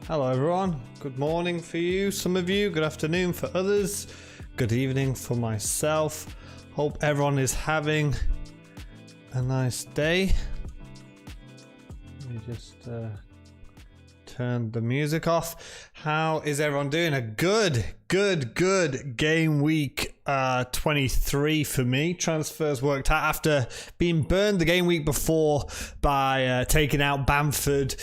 Hello everyone, good morning for you, some of you, good afternoon for others, good evening for myself. Hope everyone is having a nice day. Let me just turn the music off. How is everyone doing? A good game week 23 for me. Transfers worked out after being burned the game week before by taking out Bamford,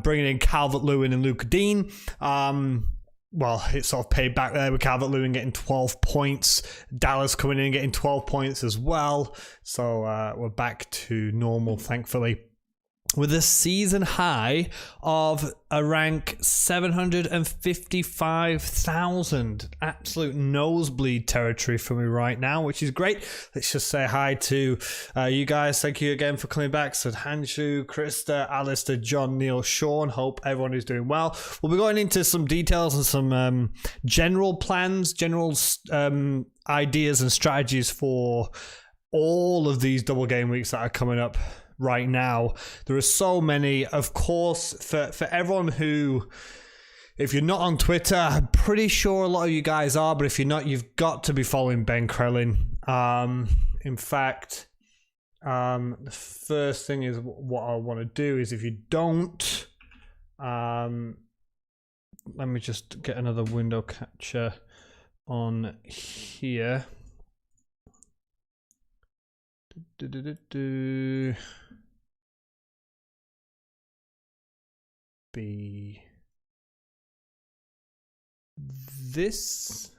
bringing in Calvert-Lewin and Luke Dean. Well, it sort of paid back there with Calvert-Lewin getting 12 points. Dallas coming in and getting 12 points as well. So we're back to normal, thankfully, with a season high of a rank 755,000. Absolute nosebleed territory for me right now, which is great. Let's just say hi to you guys. Thank you again for coming back. So Hanshu, Krista, Alistair, John, Neil, Sean. Hope everyone is doing well. We'll be going into some details and some general plans, general ideas and strategies for all of these double game weeks that are coming up right now. There are so many. Of course, for everyone who, if you're not on Twitter, I'm pretty sure a lot of you guys are, but if you're not, you've got to be following Ben Krellin. In fact, the first thing is what I want to do is, if you don't, let me just get another window capture on here. Be this?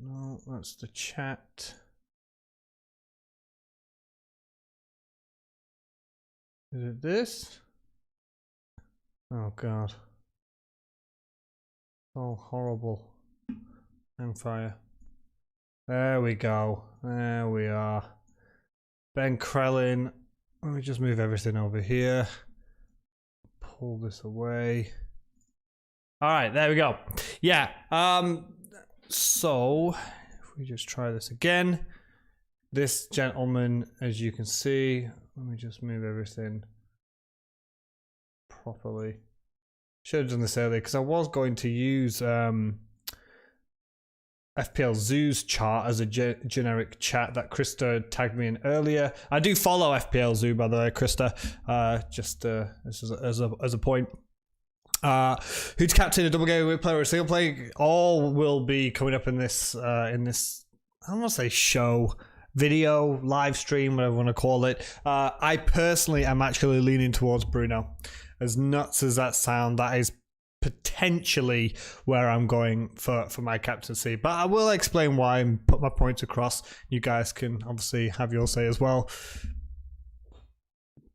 No, that's the chat. Is it this? Oh god. Oh, horrible. Hang fire. There we go. There we are. Ben Krellin. Let me just move everything over here. Pull this away. All right, there we go. Yeah. So if we just try this again, this gentleman, as you can see, let me just move everything properly. Should have done this earlier because I was going to use FPL Zoo's chart as a generic chat that Krista tagged me in earlier. I do follow FPL Zoo, by the way, Krista. Just as a point. Who's captain, a double game week player or a single play? All will be coming up in this I don't want to say show, video, live stream, whatever you want to call it. I personally am actually leaning towards Bruno. As nuts as that sound, that is potentially where I'm going for my captaincy, but I will explain why and put my points across. You guys can obviously have your say as well.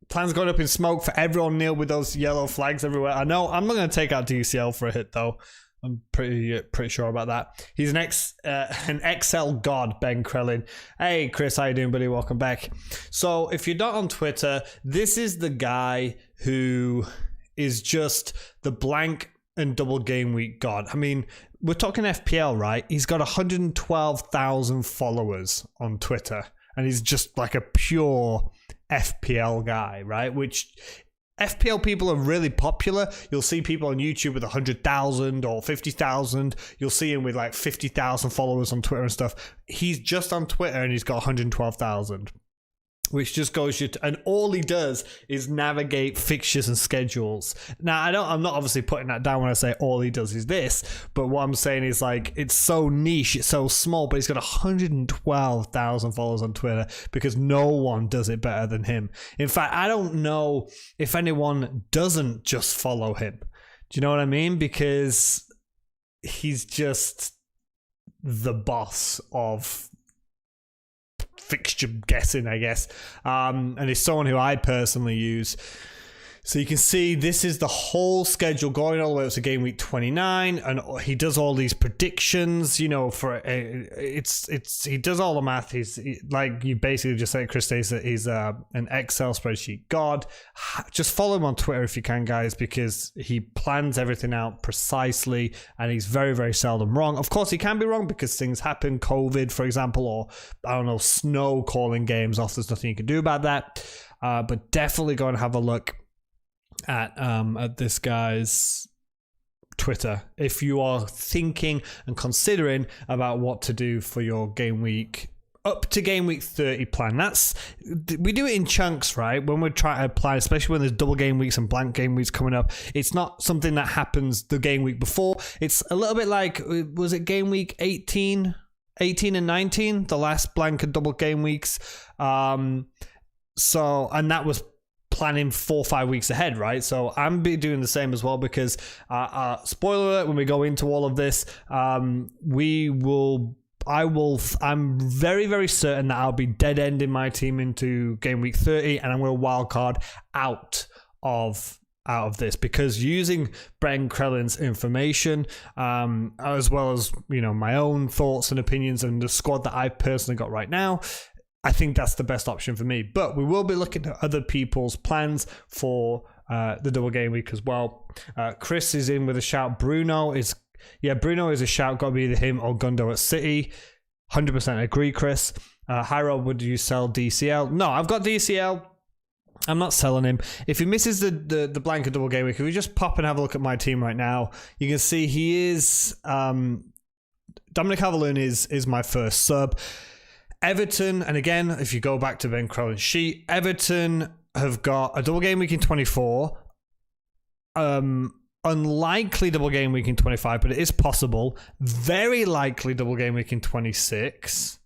Plans going up in smoke for everyone, Neil, with those yellow flags everywhere. I know I'm not going to take out DCL for a hit though. I'm pretty sure about that. He's an XL god, Ben Krellin. Hey Chris, how you doing, buddy? Welcome back. So if you're not on Twitter, this is the guy who is just the blank and double game week god. I mean, we're talking FPL, right? He's got 112,000 followers on Twitter, and he's just like a pure FPL guy, right? Which FPL people are really popular. You'll see people on YouTube with 100,000 or 50,000. You'll see him with like 50,000 followers on Twitter and stuff. He's just on Twitter and he's got 112,000. Which just goes you to, and all he does is navigate fixtures and schedules. Now, I'm not obviously putting that down when I say all he does is this, but what I'm saying is, like, it's so niche, it's so small, but he's got 112,000 followers on Twitter because no one does it better than him. In fact, I don't know if anyone doesn't just follow him. Do you know what I mean? Because he's just the boss of fixture guessing, I guess, and it's someone who I personally use. So you can see this is the whole schedule going all the way up to game week 29, and he does all these predictions, you know, for he does all the math. He's like, you basically just say, Chris, he's an Excel spreadsheet god. Just follow him on Twitter if you can, guys, because he plans everything out precisely, and he's very, very seldom wrong. Of course, he can be wrong because things happen, COVID, for example, or I don't know, snow calling games off. There's nothing you can do about that, but definitely go and have a look at this guy's Twitter if you are thinking and considering about what to do for your game week up to game week 30 plan. We do it in chunks, right? When we're trying to plan, especially when there's double game weeks and blank game weeks coming up, it's not something that happens the game week before. It's a little bit like, was it game week 18 and 19, the last blank and double game weeks? And that was planning 4 or 5 weeks ahead, right? So I'm doing the same as well, because spoiler alert, when we go into all of this, I'm very, very certain that I'll be dead ending my team into game week 30, and I'm going to wild card out of this, because using Ben Krellin's information, as well as, my own thoughts and opinions and the squad that I personally got right now, I think that's the best option for me. But we will be looking at other people's plans for the double game week as well. Chris is in with a shout. Bruno is a shout. Got to be either him or Gundo at City. 100% agree, Chris. Hyro, would you sell DCL? No, I've got DCL. I'm not selling him. If he misses the blank double game week, if we just pop and have a look at my team right now, you can see he is Dominic Calvert-Lewin is my first sub. Everton, and again, if you go back to Ben Crowley's sheet, Everton have got a double game week in 24. Unlikely double game week in 25, but it is possible. Very likely double game week in 26.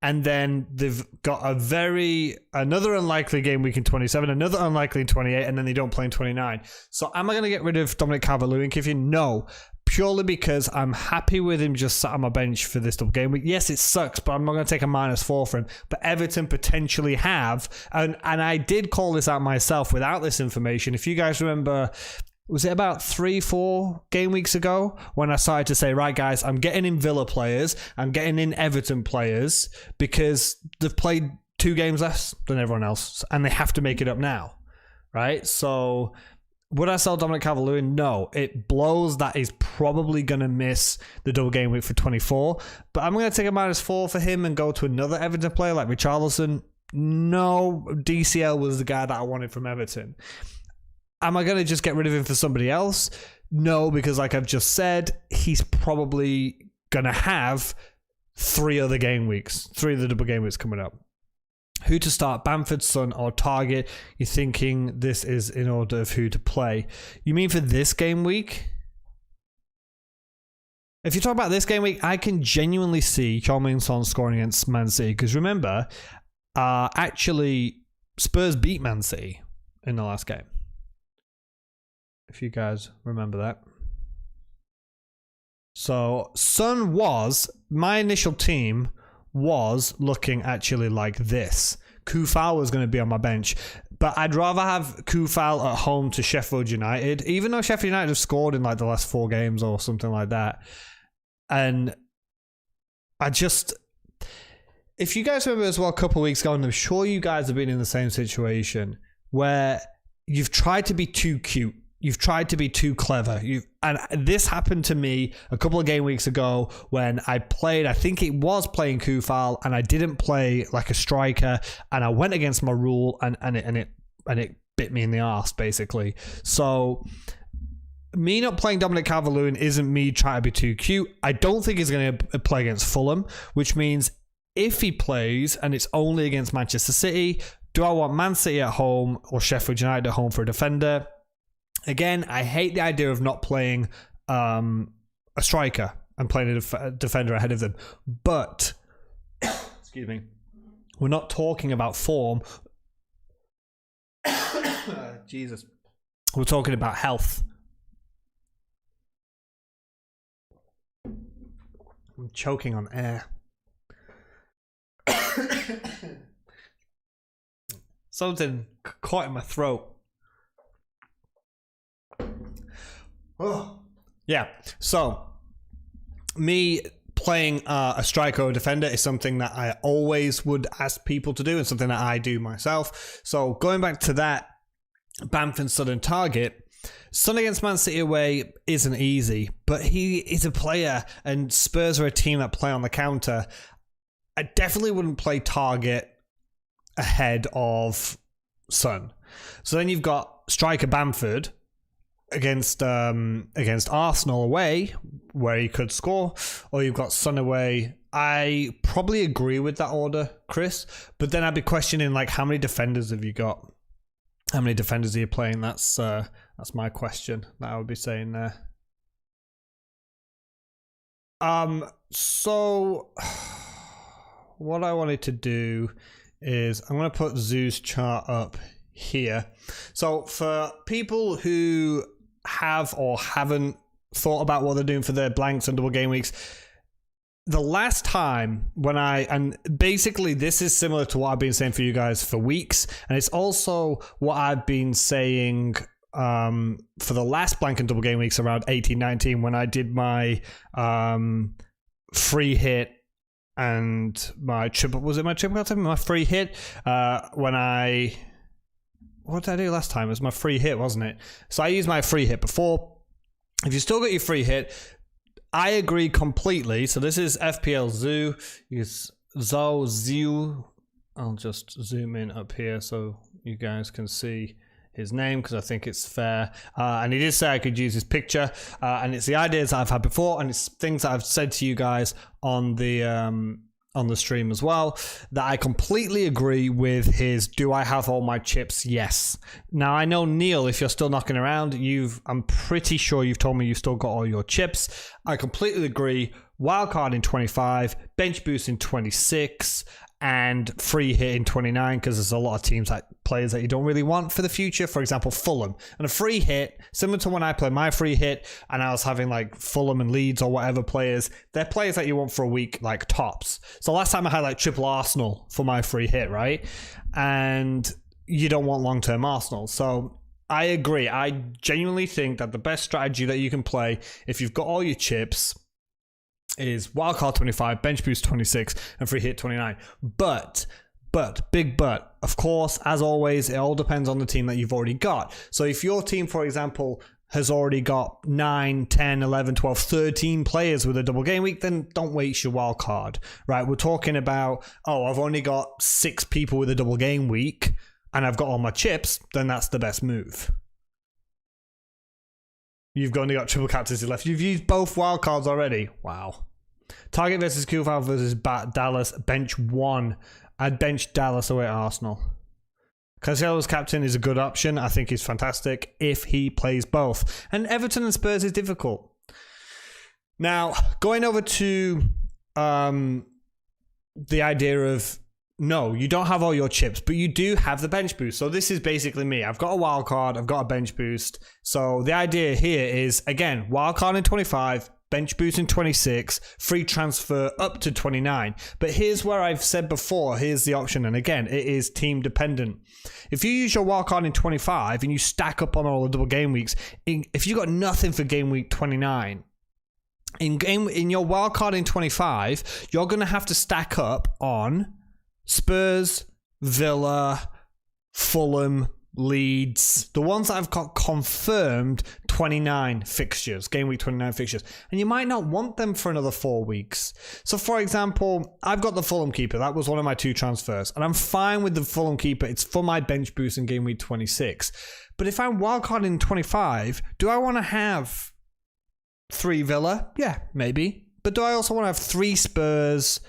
And then they've got another unlikely game week in 27, another unlikely in 28, and then they don't play in 29. So am I going to get rid of Dominic Calvert-Lewin, Kiffin? No. Purely because I'm happy with him just sat on my bench for this double game week. Yes, it sucks, but I'm not going to take a -4 for him. But Everton potentially have, and I did call this out myself without this information. If you guys remember, was it about 3-4 game weeks ago when I started to say, right, guys, I'm getting in Villa players, I'm getting in Everton players, because they've played 2 games less than everyone else, and they have to make it up now, right? So would I sell Dominic Calvert-Lewin? No. It blows that he's probably going to miss the double game week for 24. But I'm going to take a -4 for him and go to another Everton player like Richarlison. No. DCL was the guy that I wanted from Everton. Am I going to just get rid of him for somebody else? No, because like I've just said, he's probably going to have 3 other game weeks. 3 of the double game weeks coming up. Who to start, Bamford, Son, or Target? You're thinking this is in order of who to play. You mean for this game week? If you talk about this game week, I can genuinely see Heung-min Son scoring against Man City. Because remember, actually, Spurs beat Man City in the last game. If you guys remember that. So, Son my initial team was looking actually like this. Kufal was going to be on my bench, but I'd rather have Kufal at home to Sheffield United, even though Sheffield United have scored in like the last 4 games or something like that. And if you guys remember as well, a couple of weeks ago, and I'm sure you guys have been in the same situation where you've tried to be too cute. You've tried to be too clever. And this happened to me a couple of game weeks ago when I played, I think it was playing Kufal, and I didn't play like a striker, and I went against my rule, and it bit me in the arse, basically. So me not playing Dominic Calvert-Lewin isn't me trying to be too cute. I don't think he's going to play against Fulham, which means if he plays and it's only against Manchester City, do I want Man City at home or Sheffield United at home for a defender? Again, I hate the idea of not playing a striker and playing a defender ahead of them. But, excuse me, we're not talking about form. Jesus. We're talking about health. I'm choking on air. Something caught in my throat. Oh. Yeah, so me playing a striker or defender is something that I always would ask people to do, and something that I do myself. So going back to that Bamford Son target, Son against Man City away isn't easy, but he is a player, and Spurs are a team that play on the counter. I definitely wouldn't play Target ahead of Son. So then you've got striker Bamford against Arsenal away, where he could score, or you've got Son away. I probably agree with that order, Chris, but then I'd be questioning, like, how many defenders have you got? How many defenders are you playing? That's my question that I would be saying there. So what I wanted to do is I'm going to put Zoo's chart up here. So for people who have or haven't thought about what they're doing for their blanks and double game weeks, the last time and basically this is similar to what I've been saying for you guys for weeks, and it's also what I've been saying for the last blank and double game weeks around 18-19 when I did my free hit and my triple, was it my triple captain? My free hit what did I do last time? It was my free hit, wasn't it? So I used my free hit before. If you still got your free hit, I agree completely. So this is FPL Zoo. Use Zoo. I'll just zoom in up here so you guys can see his name because I think it's fair. And he did say I could use his picture. And it's the ideas that I've had before, and it's things that I've said to you guys on the stream as well, that I completely agree with his do I have all my chips? Yes. Now I know, Neil, if you're still knocking around, I'm pretty sure you've told me you've still got all your chips. I completely agree. Wildcard in 25, bench boost in 26, and free hit in 29, because there's a lot of teams, like players that you don't really want for the future. For example, Fulham. And a free hit, similar to when I played my free hit and I was having like Fulham and Leeds or whatever players, they're players that you want for a week, like tops. So last time I had like triple Arsenal for my free hit, right? And you don't want long-term Arsenal. So I agree. I genuinely think that the best strategy that you can play if you've got all your chips is wildcard 25, bench boost 26, and free hit 29. But, big but, of course, as always, it all depends on the team that you've already got. So if your team, for example, has already got 9, 10, 11, 12, 13 players with a double game week, then don't waste your wild card, right? We're talking about, I've only got 6 people with a double game week and I've got all my chips, then that's the best move. You've only got triple captaincy left. You've used both wildcards already. Wow. Target versus Q5 versus Dallas. Bench 1. I'd bench Dallas away at Arsenal. Cancelo's captain is a good option. I think he's fantastic if he plays both. And Everton and Spurs is difficult. Now, going over to the idea of, no, you don't have all your chips, but you do have the bench boost. So this is basically me. I've got a wild card. I've got a bench boost. So the idea here is, again, wild card in 25, bench boost in 26, free transfer up to 29. But here's where I've said before, here's the option. And again, it is team dependent. If you use your wild card in 25 and you stack up on all the double game weeks, if you got nothing for game week 29, in your wild card in 25, you're going to have to stack up on Spurs, Villa, Fulham, Leeds, the ones that I've got confirmed 29 fixtures, game week 29 fixtures, and you might not want them for another 4 weeks. So for example, I've got the Fulham keeper. That was one of my 2 transfers, and I'm fine with the Fulham keeper. It's for my bench boost in game week 26. But if I'm wildcard in 25, do I want to have 3 Villa? Yeah, maybe. But do I also want to have 3 Spurs?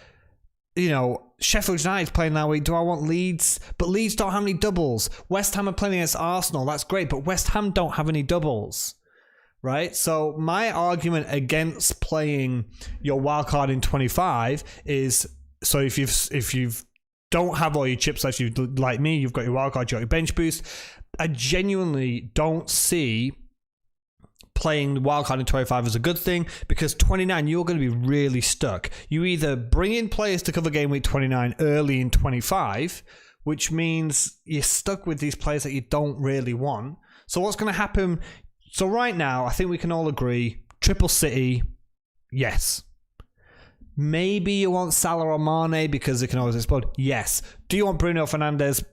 Sheffield United's playing that week. Do I want Leeds? But Leeds don't have any doubles. West Ham are playing against Arsenal. That's great, but West Ham don't have any doubles, right? So my argument against playing your wildcard in 25 is, so if you don't have all your chips left, like me, you've got your wildcard, you've got your bench boost. I genuinely don't see playing the wildcard in 25 is a good thing, because 29 you're going to be really stuck. You either bring in players to cover game week 29 early in 25, which means you're stuck with these players that you don't really want. So what's going to happen? So right now, I think we can all agree, triple City, yes. Maybe you want Salah or Mane because they can always explode. Yes. Do you want Bruno Fernandes?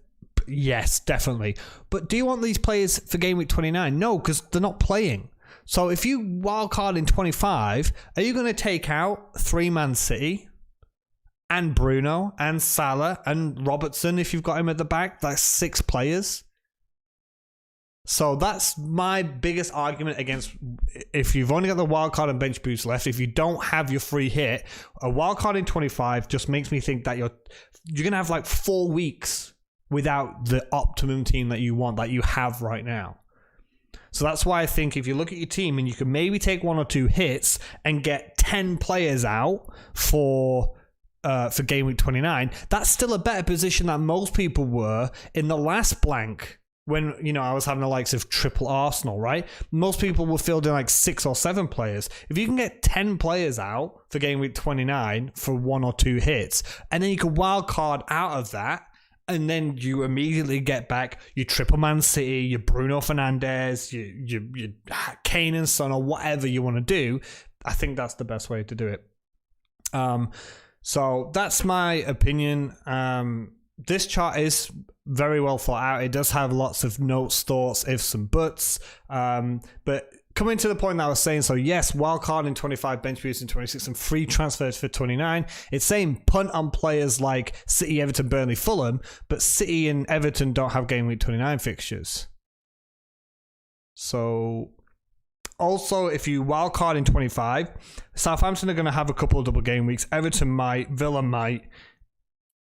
Yes, definitely. But do you want these players for game week 29? No, because they're not playing. So if you wildcard in 25, are you going to take out 3-Man City and Bruno and Salah and Robertson if you've got him at the back? That's 6 players. So that's my biggest argument against, if you've only got the wildcard and bench boost left, if you don't have your free hit, a wildcard in 25 just makes me think that you're going to have like 4 weeks without the optimum team that you want, that you have right now. So that's why I think if you look at your team and you can maybe take 1 or 2 hits and get 10 players out for game week 29, that's still a better position than most people were in the last blank. When, you know, I was having the likes of triple Arsenal, right? Most people were fielding like 6 or 7 players. If you can get 10 players out for game week 29 for 1 or 2 hits, and then you can wild card out of that, and then you immediately get back your triple Man City, your Bruno Fernandes, your Kane and Son, or whatever you want to do, I think that's the best way to do it. So that's my opinion. This chart is very well thought out. It does have lots of notes, thoughts, ifs and buts. But coming to the point that I was saying, so yes, wildcard in 25, bench boost in 26, and free transfers for 29. It's saying punt on players like City, Everton, Burnley, Fulham, but City and Everton don't have game week 29 fixtures. So also, if you wildcard in 25, Southampton are going to have a couple of double game weeks. Everton might, Villa might.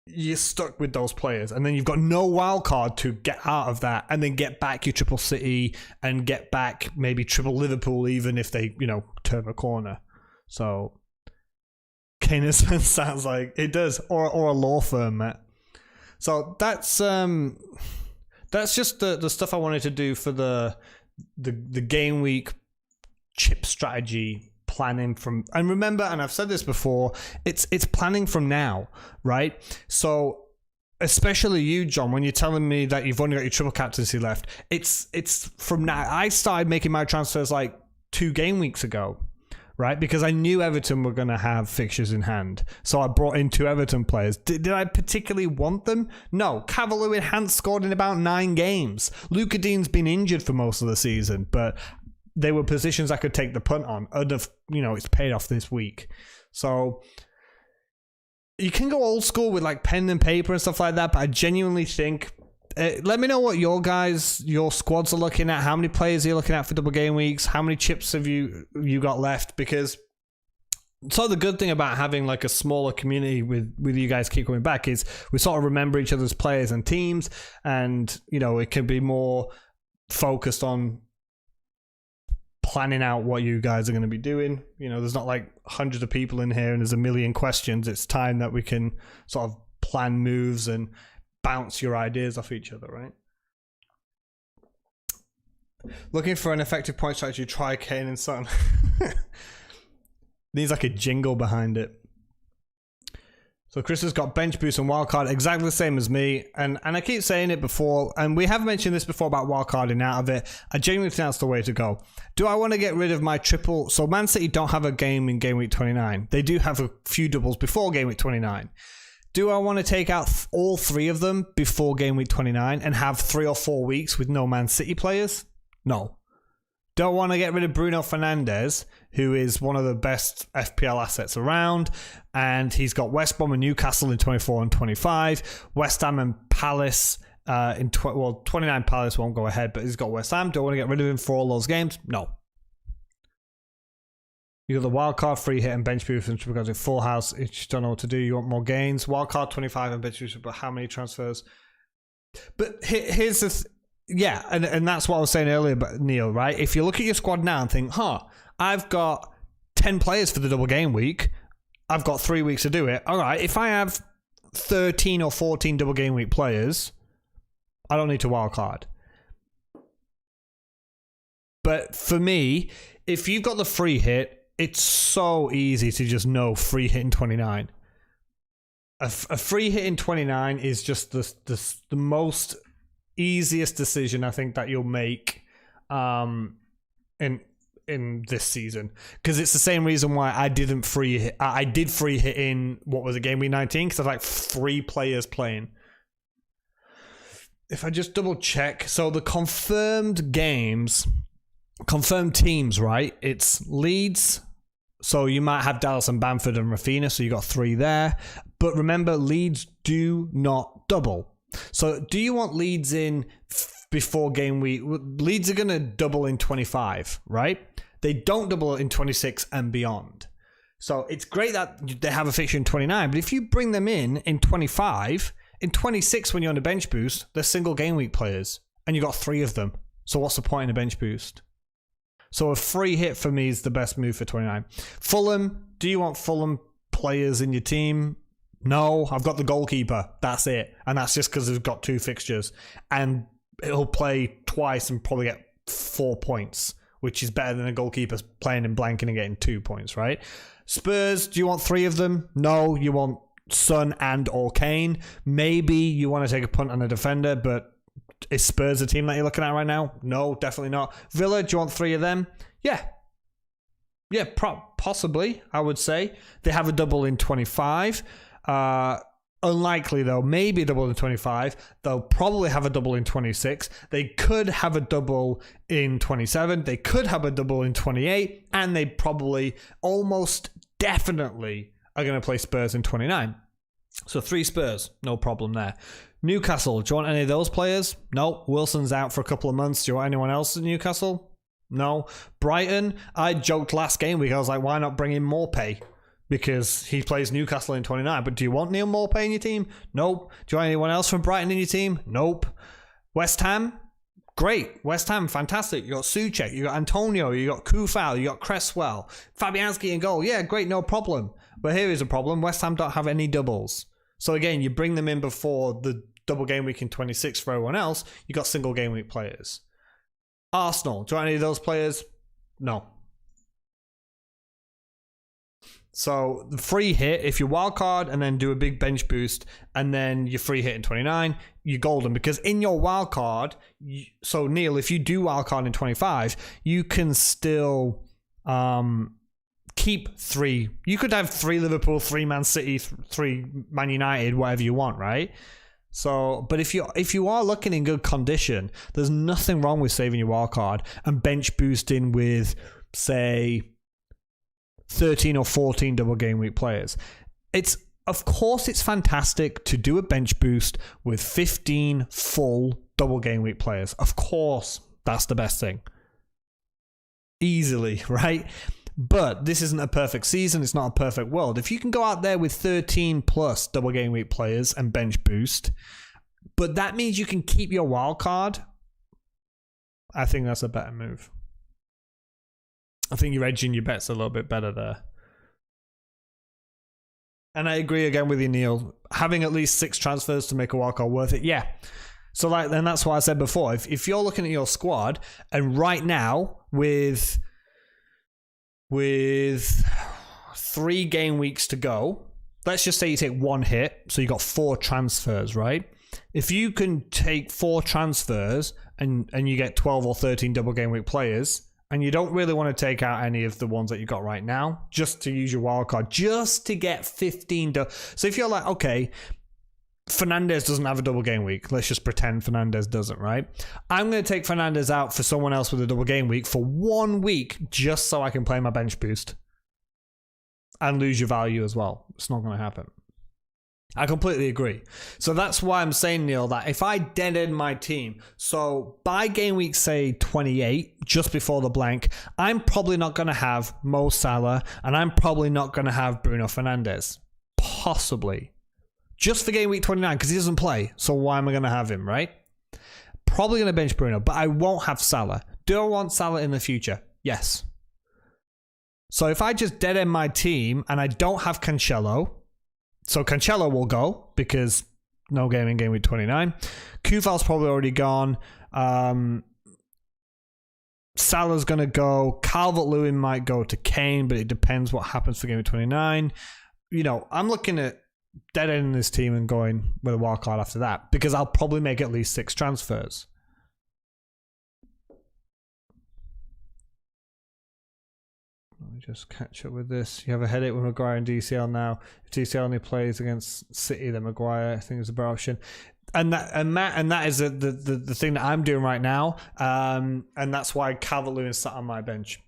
You're stuck with those players, and then you've got no wild card to get out of that, and then get back your triple City and get back maybe triple Liverpool, even if they, you know, turn a corner. So Kane sounds like it does, or a law firm, Matt. So that's just the stuff I wanted to do for the game week chip strategy. Planning from, and remember, and I've said this before, it's planning from now, right? So especially you, John, when you're telling me that you've only got your triple captaincy left, it's from now. I started making my transfers like 2 game weeks ago, right? Because I knew Everton were going to have fixtures in hand, so I brought in 2 Everton players. Did I particularly want them? No. Calvert-Lewin scored in about 9 games. Luka Dean's been injured for most of the season, but they were positions I could take the punt on. You know, it's paid off this week. So you can go old school with like pen and paper and stuff like that, but I genuinely think, let me know what your squads are looking at. How many players are you looking at for double game weeks? How many chips have you got left? Because so the good thing about having like a smaller community with you guys keep coming back is we sort of remember each other's players and teams, and, you know, it can be more focused on planning out what you guys are going to be doing. You know, there's not like hundreds of people in here and there's a million questions. It's time that we can sort of plan moves and bounce your ideas off each other, right? Looking for an effective point strategy, try Kane and Son. Needs like a jingle behind it. So Chris has got bench boost and wildcard exactly the same as me, and I keep saying it before, and we have mentioned this before about wildcarding out of it. I genuinely think that's the way to go. Do I want to get rid of my triple? So Man City don't have a game in game week 29. They do have a few doubles before game week 29. Do I want to take out all 3 of them before game week 29 and have 3 or 4 weeks with no Man City players? No. Don't want to get rid of Bruno Fernandes, who is one of the best FPL assets around, and he's got West Brom and Newcastle in 24 and 25, West Ham and Palace in 29. Palace won't go ahead, but he's got West Ham. Don't want to get rid of him for all those games? No. You got the wildcard, free hit, and bench boost because of full house. You just don't know what to do. You want more gains. Wildcard 25 and bench boost, but how many transfers? But here's the yeah, and that's what I was saying earlier about Neil, right? If you look at your squad now and think, I've got 10 players for the double game week, I've got 3 weeks to do it. All right, if I have 13 or 14 double game week players, I don't need to wildcard. But for me, if you've got the free hit, it's so easy to just know free hit in 29. A free hit in 29 is just the most easiest decision I think that you'll make in this season, because it's the same reason why I did free hit in what was it, game week 19, because I had like 3 players playing. If I just double check, so the confirmed teams, right? It's Leeds, so you might have Dallas and Bamford and Rafinha, so you got 3 there. But remember, Leeds do not double. So do you want Leeds in before game week. Leeds are going to double in 25, right? They don't double in 26 and beyond. So it's great that they have a fixture in 29, but if you bring them in 25, in 26 when you're on a bench boost, they're single game week players, and you got 3 of them. So what's the point in a bench boost? So a free hit for me is the best move for 29. Fulham, do you want Fulham players in your team? No, I've got the goalkeeper. That's it. And that's just because they've got 2 fixtures. And he'll play twice and probably get 4 points, which is better than a goalkeeper playing in blanking and getting 2 points, right? Spurs, do you want 3 of them? No, you want Son and or Kane. Maybe you want to take a punt on a defender, but is Spurs a team that you're looking at right now? No, definitely not. Villa, do you want 3 of them? Yeah. Yeah, possibly, I would say. They have a double in 25. Unlikely, though. Maybe a double in 25. They'll probably have a double in 26. They could have a double in 27. They could have a double in 28. And they probably, almost definitely, are going to play Spurs in 29. So 3 Spurs, no problem there. Newcastle, do you want any of those players? No. Wilson's out for a couple of months. Do you want anyone else in Newcastle? No. Brighton, I joked last game week. I was like, why not bring in Morpay? Because he plays Newcastle in 29. But do you want Neil Morpay in your team? Nope. Do you want anyone else from Brighton in your team? Nope. West Ham? Great. West Ham, fantastic. You got Souček, you got Antonio, you got Kufal, you got Cresswell, Fabianski in goal. Yeah, great, no problem. But here is a problem. West Ham don't have any doubles. So again, you bring them in before the double game week in 26 for everyone else. You got single game week players. Arsenal, do you want any of those players? No. So the free hit, if you wildcard and then do a big bench boost and then you free hit in 29, you're golden. Because in your wildcard, so Neil, if you do wildcard in 25, you can still keep 3. You could have 3 Liverpool, 3 Man City, 3 Man United, whatever you want, right? So, but if you are looking in good condition, there's nothing wrong with saving your wildcard and bench boosting with, say, 13 or 14 double game week players. Of course it's fantastic to do a bench boost with 15 full double game week players. Of course, that's the best thing. Easily, right? But this isn't a perfect season. It's not a perfect world. If you can go out there with 13 plus double game week players and bench boost, but that means you can keep your wild card, I think that's a better move. I think you're edging your bets a little bit better there. And I agree again with you, Neil. Having at least 6 transfers to make a wildcard worth it, yeah. So and that's why I said before, if you're looking at your squad, and right now with 3 game weeks to go, let's just say you take 1 hit, so you got 4 transfers, right? If you can take 4 transfers and you get 12 or 13 double game week players, and you don't really want to take out any of the ones that you got right now, just to use your wildcard, just to get 15. So if you're like, okay, Fernandez doesn't have a double game week. Let's just pretend Fernandez doesn't, right? I'm going to take Fernandez out for someone else with a double game week for 1 week, just so I can play my bench boost and lose your value as well. It's not going to happen. I completely agree. So that's why I'm saying, Neil, that if I dead end my team, so by game week, say 28, just before the blank, I'm probably not going to have Mo Salah and I'm probably not going to have Bruno Fernandes. Possibly. Just for game week 29, because he doesn't play. So why am I going to have him, right? Probably going to bench Bruno, but I won't have Salah. Do I want Salah in the future? Yes. So if I just dead end my team and I don't have Cancelo, so Cancelo will go because no game in game week 29. Kufal's probably already gone. Salah's going to go. Calvert-Lewin might go to Kane, but it depends what happens for game week 29. You know, I'm looking at dead ending this team and going with a wild card after that because I'll probably make at least 6 transfers. Let me just catch up with this. You have a headache with Maguire and DCL now. If DCL only plays against City, then Maguire, I think, is a better option. And that is the thing that I'm doing right now. And that's why Calvert-Lewin sat on my bench.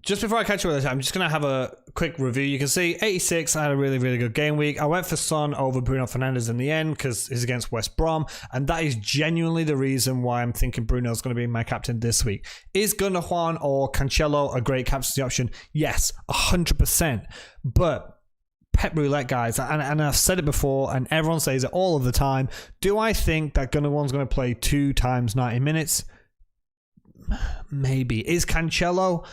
just before I catch you with this, I'm just going to have a quick review. You can see 86, I had a really, really good game week. I went for Son over Bruno Fernandes in the end because he's against West Brom, and that is genuinely the reason why I'm thinking Bruno's going to be my captain this week. Is Gundogan or Cancelo a great captaincy option? Yes, 100%. But Pep Roulette, guys, and I've said it before, and everyone says it all of the time. Do I think that Gundogan's going to play 2 times 90 minutes? Maybe. Is Cancelo?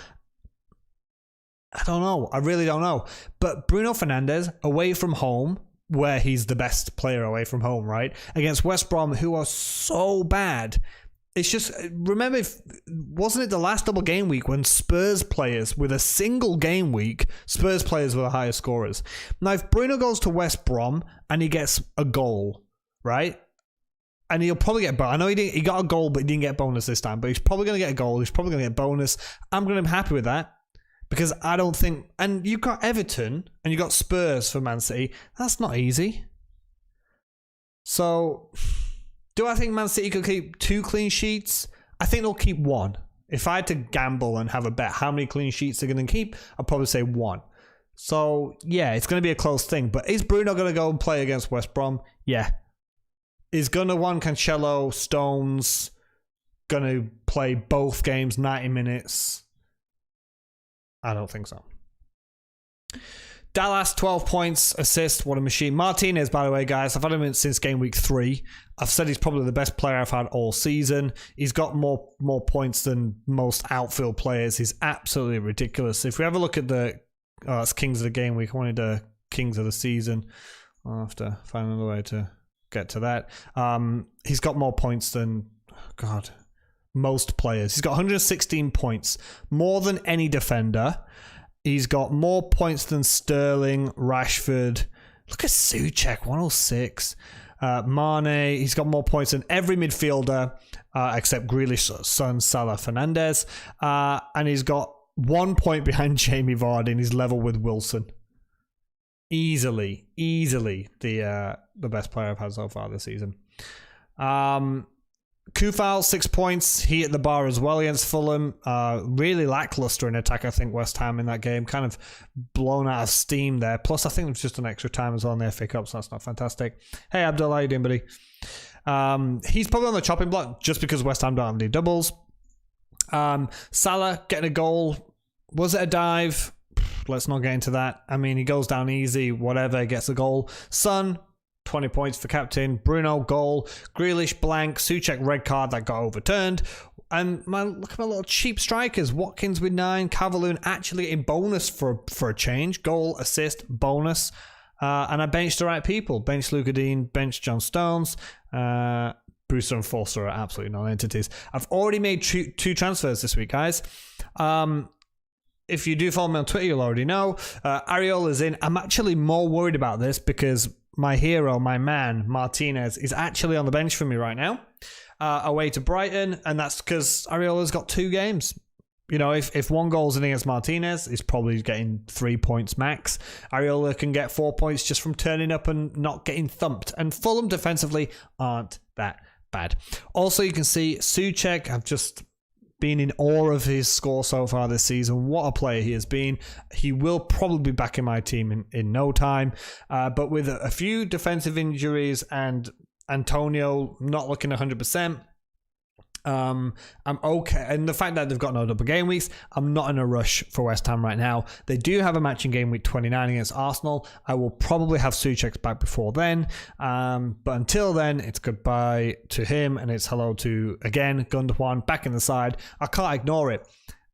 I don't know. I really don't know. But Bruno Fernandes, away from home, where he's the best player away from home, right? Against West Brom, who are so bad. It's just, remember, wasn't it the last double game week when Spurs players with a single game week, Spurs players were the highest scorers? Now, if Bruno goes to West Brom and he gets a goal, right? And he'll probably get, I know he got a goal, but he didn't get a bonus this time, but he's probably going to get a goal. He's probably going to get a bonus. I'm going to be happy with that. Because I don't think... And you've got Everton and you've got Spurs for Man City. That's not easy. So, do I think Man City could keep 2 clean sheets? I think they'll keep 1. If I had to gamble and have a bet how many clean sheets they're going to keep, I'd probably say 1. So, yeah, it's going to be a close thing. But is Bruno going to go and play against West Brom? Yeah. Is Gundogan, Cancelo, Stones going to play both games 90 minutes? I don't think so. Dallas, 12 points, assist, what a machine. Martinez, by the way, guys, I've had him since game week 3. I've said he's probably the best player I've had all season. He's got more points than most outfield players. He's absolutely ridiculous. If we have a look at the... Oh, that's Kings of the game week. I wanted the Kings of the season. I'll have to find another way to get to that. He's got more points than... God... most players. He's got 116 points, more than any defender. He's got more points than Sterling, Rashford. Look at Souček, 106. Mane, he's got more points than every midfielder except Grealish, Son, Salah, Fernandes. And he's got 1 point behind Jamie Vardy and he's level with Wilson. Easily the best player I've had so far this season. Kufal, 6 points. He hit the bar as well against Fulham. Really lackluster in attack, I think, West Ham in that game. Kind of blown out of steam there. Plus, I think there's just an extra time as well in the FA Cup, so that's not fantastic. Hey, Abdul, how you doing, buddy? He's probably on the chopping block just because West Ham don't have any doubles. Salah getting a goal. Was it a dive? Let's not get into that. I mean, he goes down easy, whatever, gets a goal. Son, 20 points for captain. Bruno, goal. Grealish, blank. Souček, red card that got overturned. And look at my little cheap strikers. Watkins with 9. Cavaloon actually a bonus for a change. Goal, assist, bonus. And I benched the right people. Benched Luka Dean, benched John Stones. Brewster and Forster are absolutely non-entities. I've already made two transfers this week, guys. If you do follow me on Twitter, you'll already know. Ariola's in. I'm actually more worried about this because my hero, my man, Martinez, is actually on the bench for me right now, away to Brighton, and that's because Ariola's got 2 games. You know, if 1 goal's in against Martinez, he's probably getting 3 points max. Areola can get 4 points just from turning up and not getting thumped. And Fulham defensively aren't that bad. Also, you can see Souček. I've just been in awe of his score so far this season. What a player he has been. He will probably be back in my team in no time. But with a few defensive injuries and Antonio not looking 100%, I'm okay. And the fact that they've got no double game weeks, I'm not in a rush for West Ham right now. They do have a match in game week 29 against Arsenal. I will probably have Souček back before then. But until then, it's goodbye to him and it's hello to, again, Gundogan back in the side. I can't ignore it.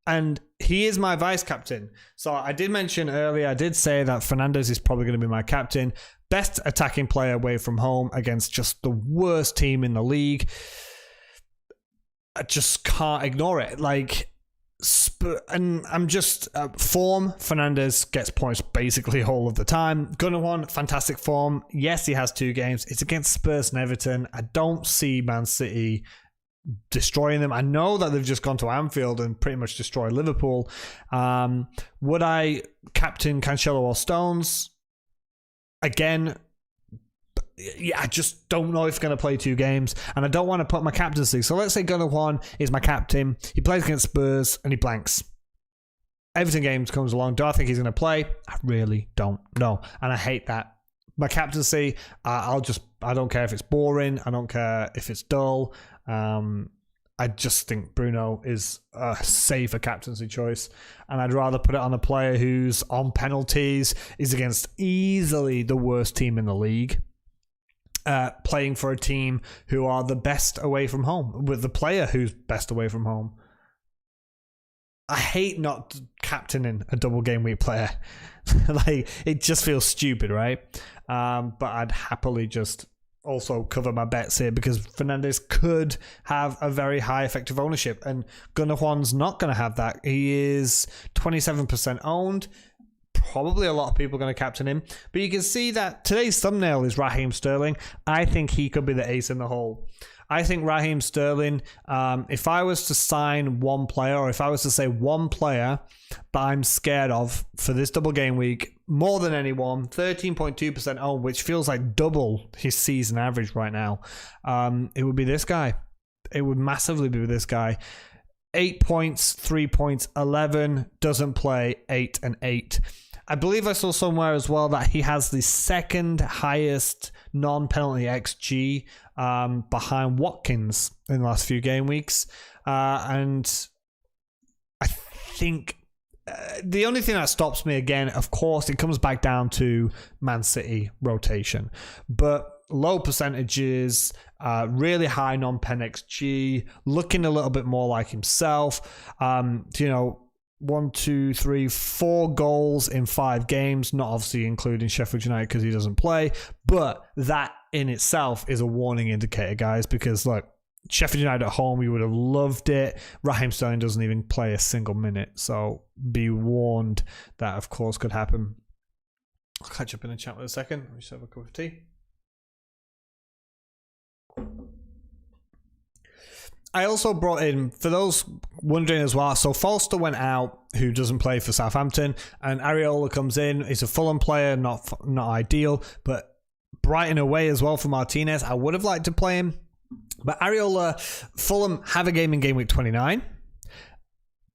And he is my vice captain. So I did mention earlier, I did say that Fernandes is probably going to be my captain. Best attacking player away from home against just the worst team in the league. I just can't ignore it. And I'm just form. Fernandes gets points basically all of the time. Gundogan, fantastic form. Yes, he has 2 games. It's against Spurs and Everton. I don't see Man City destroying them. I know that they've just gone to Anfield and pretty much destroyed Liverpool. Would I captain Cancelo or Stones? Again, yeah, I just don't know if he's going to play 2 games, and I don't want to put my captaincy. So let's say Gundogan is my captain. He plays against Spurs and he blanks. Everton game comes along. Do I think he's going to play? I really don't know. And I hate that. My captaincy, I don't care if it's boring. I don't care if it's dull. I just think Bruno is a safer captaincy choice. And I'd rather put it on a player who's on penalties, is against easily the worst team in the league. Playing for a team who are the best away from home, with the player who's best away from home. I hate not captaining a double game week player. Like, it just feels stupid, right? But I'd happily just also cover my bets here because Fernandes could have a very high effective ownership, and Gunnarsson not going to have that. He is 27% owned. Probably a lot of people are going to captain him, but you can see that today's thumbnail is Raheem Sterling. I think he could be the ace in the hole. I think Raheem Sterling, if I was to sign one player, or if I was to say one player that I'm scared of for this double game week, more than anyone, 13.2% owned, which feels like double his season average right now, it would be this guy. It would massively be this guy. 8 points, 3 points, 11, doesn't play, 8 and 8. I believe I saw somewhere as well that he has the second highest non-penalty XG behind Watkins in the last few game weeks. And I think the only thing that stops me again, of course, it comes back down to Man City rotation. But low percentages, really high non-pen XG, looking a little bit more like himself. 1, 2, 3, 4 goals in 5 games, not obviously including Sheffield United because he doesn't play, but that in itself is a warning indicator, guys, because look, Sheffield United at home, you would have loved it. Raheem Sterling doesn't even play a single minute, so be warned that, of course, could happen. I'll catch up in the chat with a second. Let me just have a cup of tea. I also brought in, for those wondering as well, so Forster went out, who doesn't play for Southampton, and Areola comes in. He's a Fulham player, not ideal, but Brighton away as well for Martinez. I would have liked to play him, but Areola, Fulham have a game in game week 29.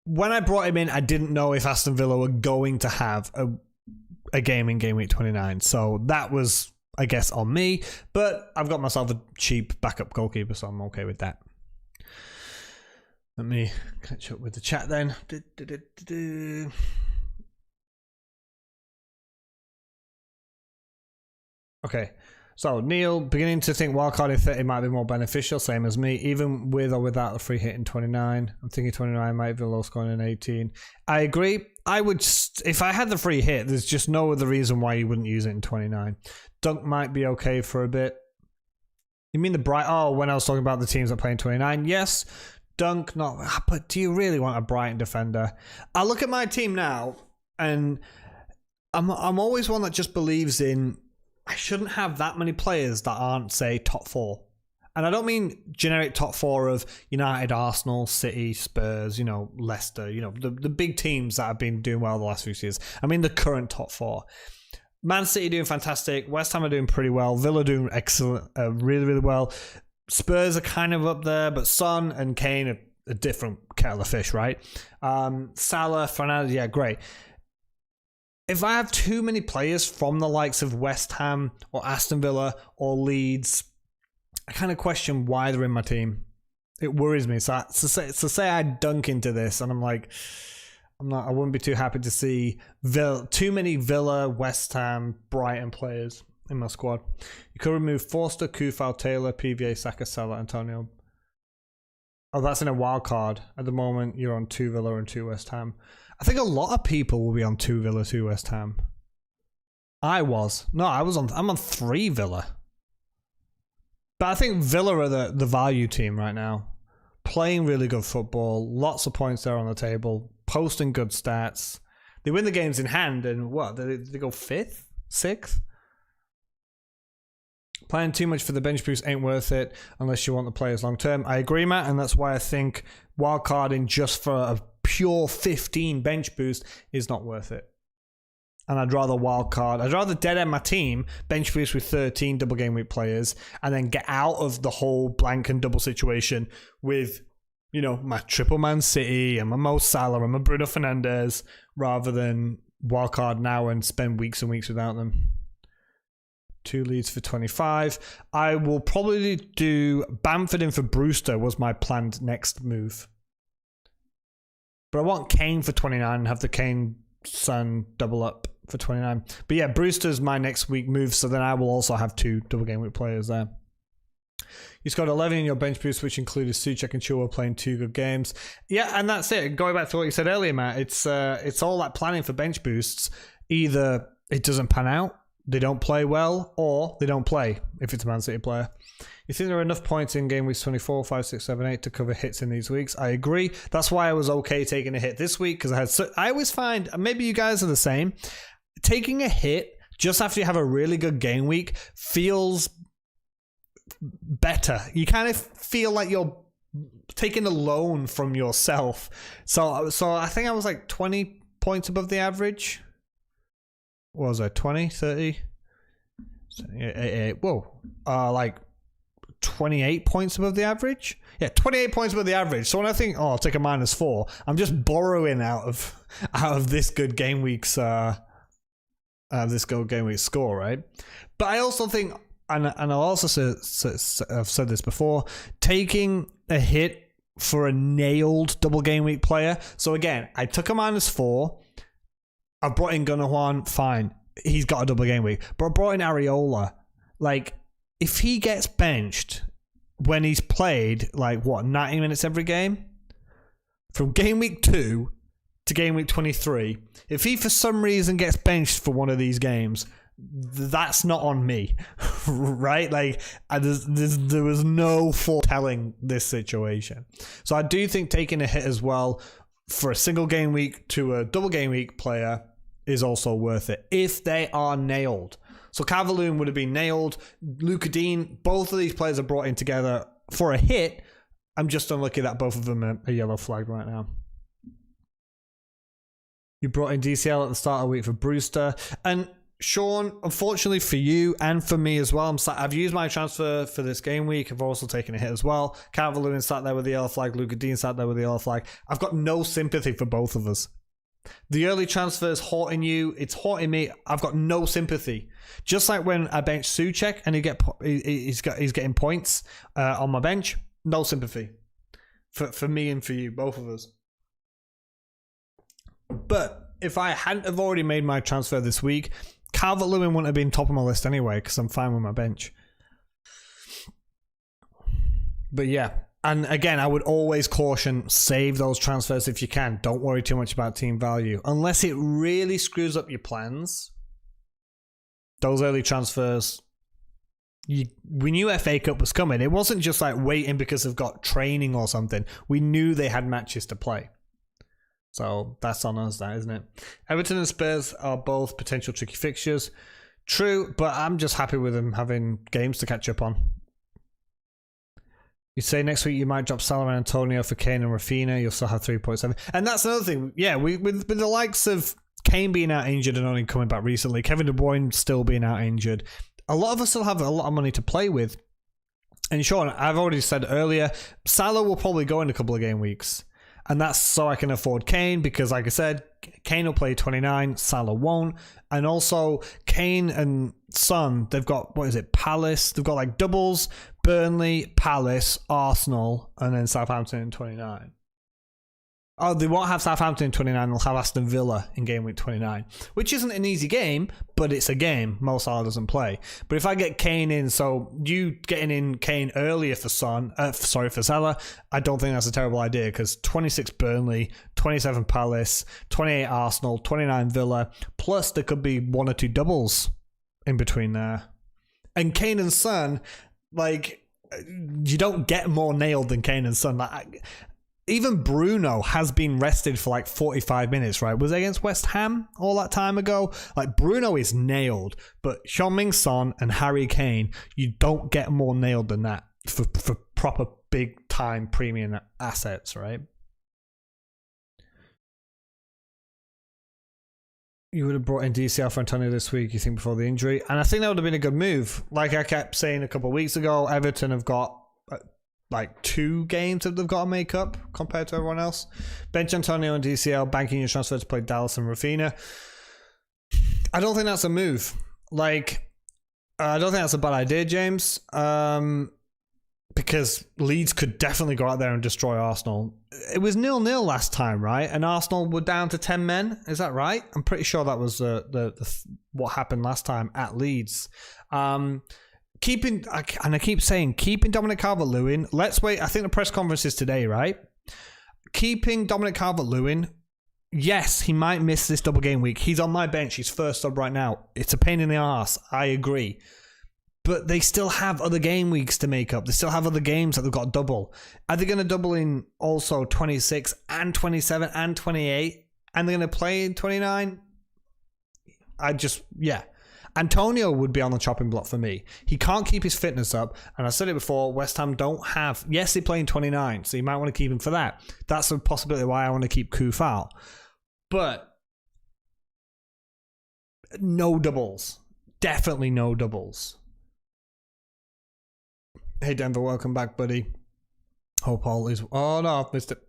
When I brought him in, I didn't know if Aston Villa were going to have a game in game week 29, so that was, I guess, on me, but I've got myself a cheap backup goalkeeper, so I'm okay with that. Let me catch up with the chat then. Okay, so Neil, beginning to think wildcard in 30 might be more beneficial, same as me, even with or without the free hit in 29. I'm thinking 29 might be low scoring in 18. I agree. I would, if I had the free hit, there's just no other reason why you wouldn't use it in 29. Dunk might be okay for a bit. You mean the when I was talking about the teams that play in 29, yes. Dunk, not, but do you really want a Brighton defender? I look at my team now, and I'm always one that just believes in, I shouldn't have that many players that aren't, say, top 4. And I don't mean generic top 4 of United, Arsenal, City, Spurs, Leicester, the big teams that have been doing well the last few years. I mean the current top 4. Man City doing fantastic. West Ham are doing pretty well. Villa doing excellent, really, really well. Spurs are kind of up there, but Son and Kane are a different kettle of fish, right? Salah, Fernandes, yeah, great. If I have too many players from the likes of West Ham or Aston Villa or Leeds, I kind of question why they're in my team. It worries me. So say I dunk into this, and I'm like, I wouldn't be too happy to see too many Villa, West Ham, Brighton players in my squad. You could remove Forster, Kufal, Taylor, PVA, Saka, Salah, Antonio. Oh, that's in a wild card. At the moment, you're on 2 Villa and 2 West Ham. I think a lot of people will be on 2 Villa, 2 West Ham. I'm on 3 Villa. But I think Villa are the value team right now. Playing really good football. Lots of points there on the table. Posting good stats. They win the games in hand, and what? They go 5th? 6th? Playing too much for the bench boost ain't worth it unless you want the players long term. I agree, Matt, and that's why I think wildcarding just for a pure 15 bench boost is not worth it. And I'd rather dead end my team, bench boost with 13 double game week players, and then get out of the whole blank and double situation with you know, my triple Man City and my Mo Salah and my Bruno Fernandes, rather than wildcard now and spend weeks and weeks without them. 2 leads for 25. I will probably do Bamford in for Brewster was my planned next move. But I want Kane for 29 and have the Kane-Son double up for 29. But yeah, Brewster's my next week move, so then I will also have 2 double game week players there. You scored 11 in your bench boost, which included Souček and Chilwell playing 2 good games. Yeah, and that's it. Going back to what you said earlier, Matt, it's all that planning for bench boosts. Either it doesn't pan out, they don't play well, or they don't play if it's a Man City player. You think there are enough points in game weeks 24, 5, 6, 7, 8 to cover hits in these weeks? I agree. That's why I was okay taking a hit this week, because I always find, maybe you guys are the same, taking a hit just after you have a really good game week feels better. You kind of feel like you're taking a loan from yourself. So I think I was like 20 points above the average. What was I, 20, 30? Like 28 points above the average? Yeah, 28 points above the average. So when I think, I'll take a -4, I'm just borrowing out of this good game week's score, right? But I also think, and I'll also say, I've said this before, taking a hit for a nailed double game week player. So again, I took a -4. I brought in Gunnarsson, fine. He's got a double game week. But I brought in Areola. Like, if he gets benched when he's played, 90 minutes every game? From game week 2 to game week 23, if he for some reason gets benched for one of these games, that's not on me, right? Like, there was no foretelling this situation. So I do think taking a hit as well for a single game week to a double game week player is also worth it if they are nailed. So Calvert-Lewin would have been nailed. Luka Dean, both of these players are brought in together for a hit. I'm just unlucky that both of them are yellow flagged right now. You brought in DCL at the start of the week for Brewster. And Sean, unfortunately for you and for me as well, I've used my transfer for this game week. I've also taken a hit as well. Calvert-Lewin sat there with the yellow flag. Luka Dean sat there with the yellow flag. I've got no sympathy for both of us. The early transfer is haunting you. It's haunting me. I've got no sympathy. Just like when I bench Souček and he's getting points on my bench. No sympathy for me and for you, both of us. But if I hadn't have already made my transfer this week, Calvert-Lewin wouldn't have been top of my list anyway, because I'm fine with my bench. But yeah, and again, I would always caution, save those transfers if you can. Don't worry too much about team value. Unless it really screws up your plans, those early transfers, we knew FA Cup was coming. It wasn't just like waiting because they've got training or something. We knew they had matches to play. So that's on us, that, isn't it? Everton and Spurs are both potential tricky fixtures. True, but I'm just happy with them having games to catch up on. You say next week you might drop Salah and Antonio for Kane and Rafinha. You'll still have 3.7. And that's another thing. Yeah, with the likes of Kane being out injured and only coming back recently, Kevin De Bruyne still being out injured, a lot of us still have a lot of money to play with. And Sean, I've already said earlier, Salah will probably go in a couple of game weeks. And that's so I can afford Kane, because like I said, Kane will play 29, Salah won't. And also, Kane and Son, they've got, Palace. They've got like doubles, Burnley, Palace, Arsenal, and then Southampton in 29. Oh, they won't have Southampton in 29. They'll have Aston Villa in game week 29, which isn't an easy game, but it's a game. Mo Salah doesn't play. But if I get Kane in, so you getting in Kane earlier for for Salah, I don't think that's a terrible idea, because 26 Burnley, 27 Palace, 28 Arsenal, 29 Villa, plus there could be 1 or 2 doubles in between there. And Kane and Son, like, you don't get more nailed than Kane and Son. Like, even Bruno has been rested for like 45 minutes, right? Was it against West Ham all that time ago? Like, Bruno is nailed, but Heung-min Son and Harry Kane, you don't get more nailed than that for proper big time premium assets, right? You would have brought in DCL for Antonio this week, you think, before the injury? And I think that would have been a good move. Like I kept saying a couple of weeks ago, Everton have got like 2 games that they've got to make up compared to everyone else. Bench Antonio and DCL, banking your transfer to play Dallas and Rafinha. I don't think that's a move. Like, I don't think that's a bad idea, James. Because Leeds could definitely go out there and destroy Arsenal. It was 0-0 last time, right? And Arsenal were down to 10 men. Is that right? I'm pretty sure that was what happened last time at Leeds. Keeping Dominic Calvert-Lewin. Let's wait. I think the press conference is today, right? Keeping Dominic Calvert-Lewin. Yes, he might miss this double game week. He's on my bench. He's first sub right now. It's a pain in the arse. I agree. But they still have other game weeks to make up. They still have other games that they've got double. Are they going to double in also 26 and 27 and 28? And they're going to play in 29? Antonio would be on the chopping block for me. He can't keep his fitness up. And I said it before, West Ham don't have... Yes, they play in 29, so you might want to keep him for that. That's a possibility why I want to keep Kufal. But no doubles. Definitely no doubles. Hey, Denver, welcome back, buddy. Hope all is... Oh, no, I've missed it.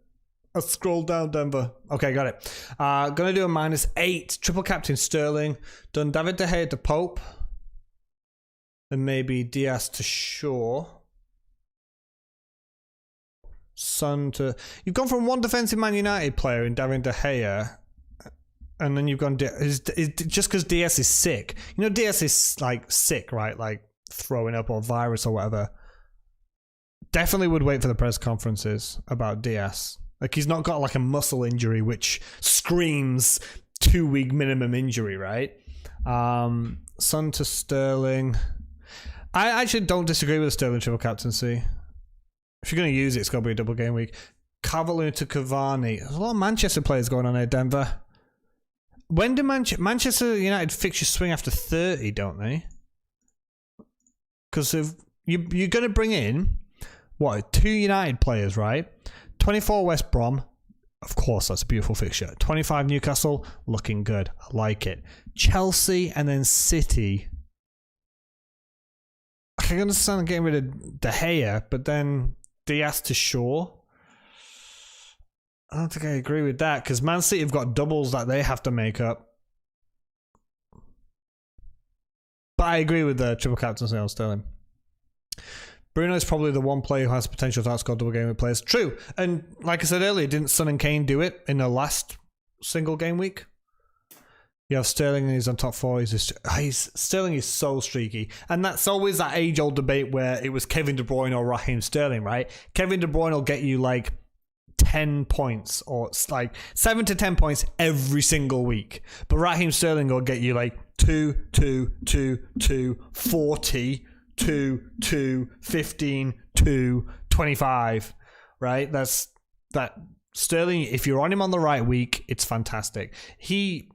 I scrolled down, Denver. Okay, got it. Gonna do a -8. Triple captain Sterling. Done David De Gea to Pope. Then maybe Diaz to Shaw. Son to... You've gone from one defensive Man United player in David De Gea, and then you've gone... just because Diaz is sick. You know, Diaz is, like, sick, right? Like, throwing up or virus or whatever. Definitely would wait for the press conferences about Diaz. Like, he's not got like a muscle injury which screams 2-week minimum injury, right? Son to Sterling. I actually don't disagree with the Sterling triple captaincy. If you're going to use it, it's got to be a double game week. Calvert-Lewin to Cavani. There's a lot of Manchester players going on here, Denver. When do Manchester United fixtures swing after 30, don't they? Because if you're going to bring in... What, 2 United players, right? 24 West Brom. Of course, that's a beautiful fixture. 25 Newcastle. Looking good. I like it. Chelsea and then City. I can understand getting rid of De Gea, but then Diaz to Shaw. I don't think I agree with that, because Man City have got doubles that they have to make up. But I agree with the triple captaincy on Sterling. Bruno is probably the one player who has potential to outscore double game week players. True. And like I said earlier, didn't Son and Kane do it in the last single game week? You have Sterling and he's on top 4. Sterling is so streaky. And that's always that age-old debate where it was Kevin De Bruyne or Raheem Sterling, right? Kevin De Bruyne will get you like 10 points or like 7 to 10 points every single week. But Raheem Sterling will get you like 2, 40, 2, 15, 25, right? That's that. Sterling, if you're on him on the right week, it's fantastic. He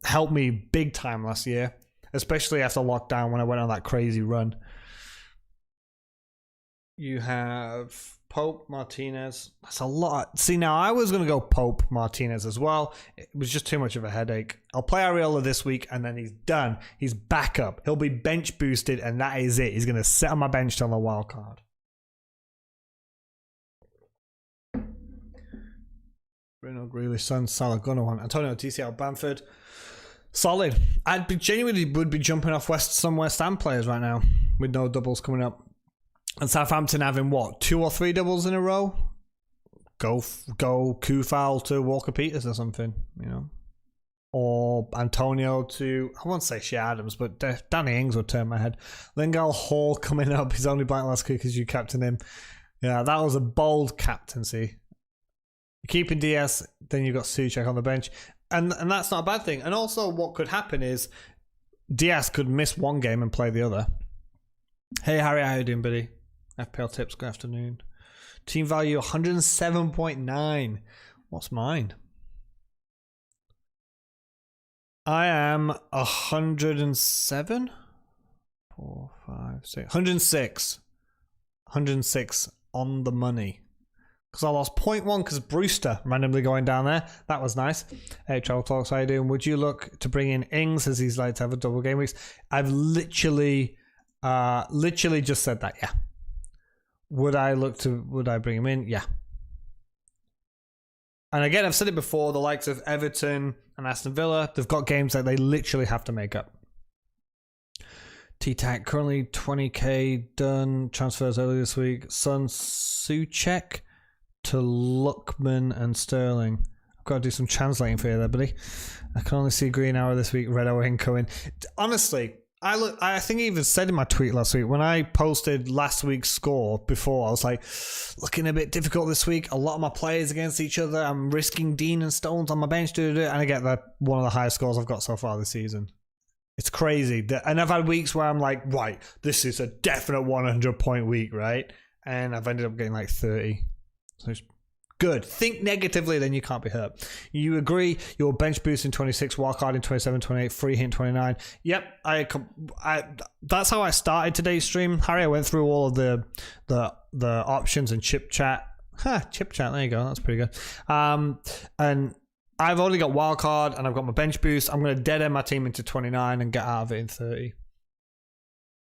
helped me big time last year, especially after lockdown when I went on that crazy run. You have Pope, Martinez. That's a lot. See, now I was going to go Pope, Martinez as well. It was just too much of a headache. I'll play Areola this week and then he's done. He's back up. He'll be bench boosted and that is it. He's going to sit on my bench till the wild card. Bruno, Grealish, Son, Salah, Gunnar, Antonio, TCL, Bamford. Solid. Genuinely would be jumping off some West Ham players right now with no doubles coming up. And Southampton having what, 2 or 3 doubles in a row? Go Kufal to Walker Peters or something, you know, or Antonio to, I won't say Shea Adams, but Danny Ings would turn my head. Lingard Hall coming up. He's only blank last week because you captained him. Yeah, that was a bold captaincy. You're keeping Diaz, then you've got Souček on the bench, and that's not a bad thing. And also, what could happen is Diaz could miss one game and play the other. Hey Harry, how you doing, buddy? FPL tips, good afternoon. Team value 107.9. What's mine? I am 107? 4, 5, 6. 106. 106 on the money. Because I lost 0.1 because Brewster randomly going down there. That was nice. Hey, Travel Talks, how you doing? Would you look to bring in Ings as he's like to have a double game weeks? I've literally just said that, yeah. Would I bring him in? Yeah. And again, I've said it before, the likes of Everton and Aston Villa, they've got games that they literally have to make up. T-Tac, currently 20k done. Transfers early this week. Son Suchek to Luckman and Sterling. I've got to do some translating for you there, buddy. I can only see green arrow this week, red arrow incoming. Honestly, I think I even said in my tweet last week, when I posted last week's score before, I was like, looking a bit difficult this week. A lot of my players against each other. I'm risking Dean and Stones on my bench to do it. And I get that one of the highest scores I've got so far this season. It's crazy. And I've had weeks where I'm like, right, this is a definite 100-point week, right? And I've ended up getting like 30. So it's good. Think negatively, then you can't be hurt. You agree, your bench boost in 26, wildcard in 27, 28, free hit in 29. Yep, that's how I started today's stream. Harry, I went through all of the options and chip chat. Chip chat, there you go. That's pretty good. And I've only got wildcard and I've got my bench boost. I'm going to dead end my team into 29 and get out of it in 30.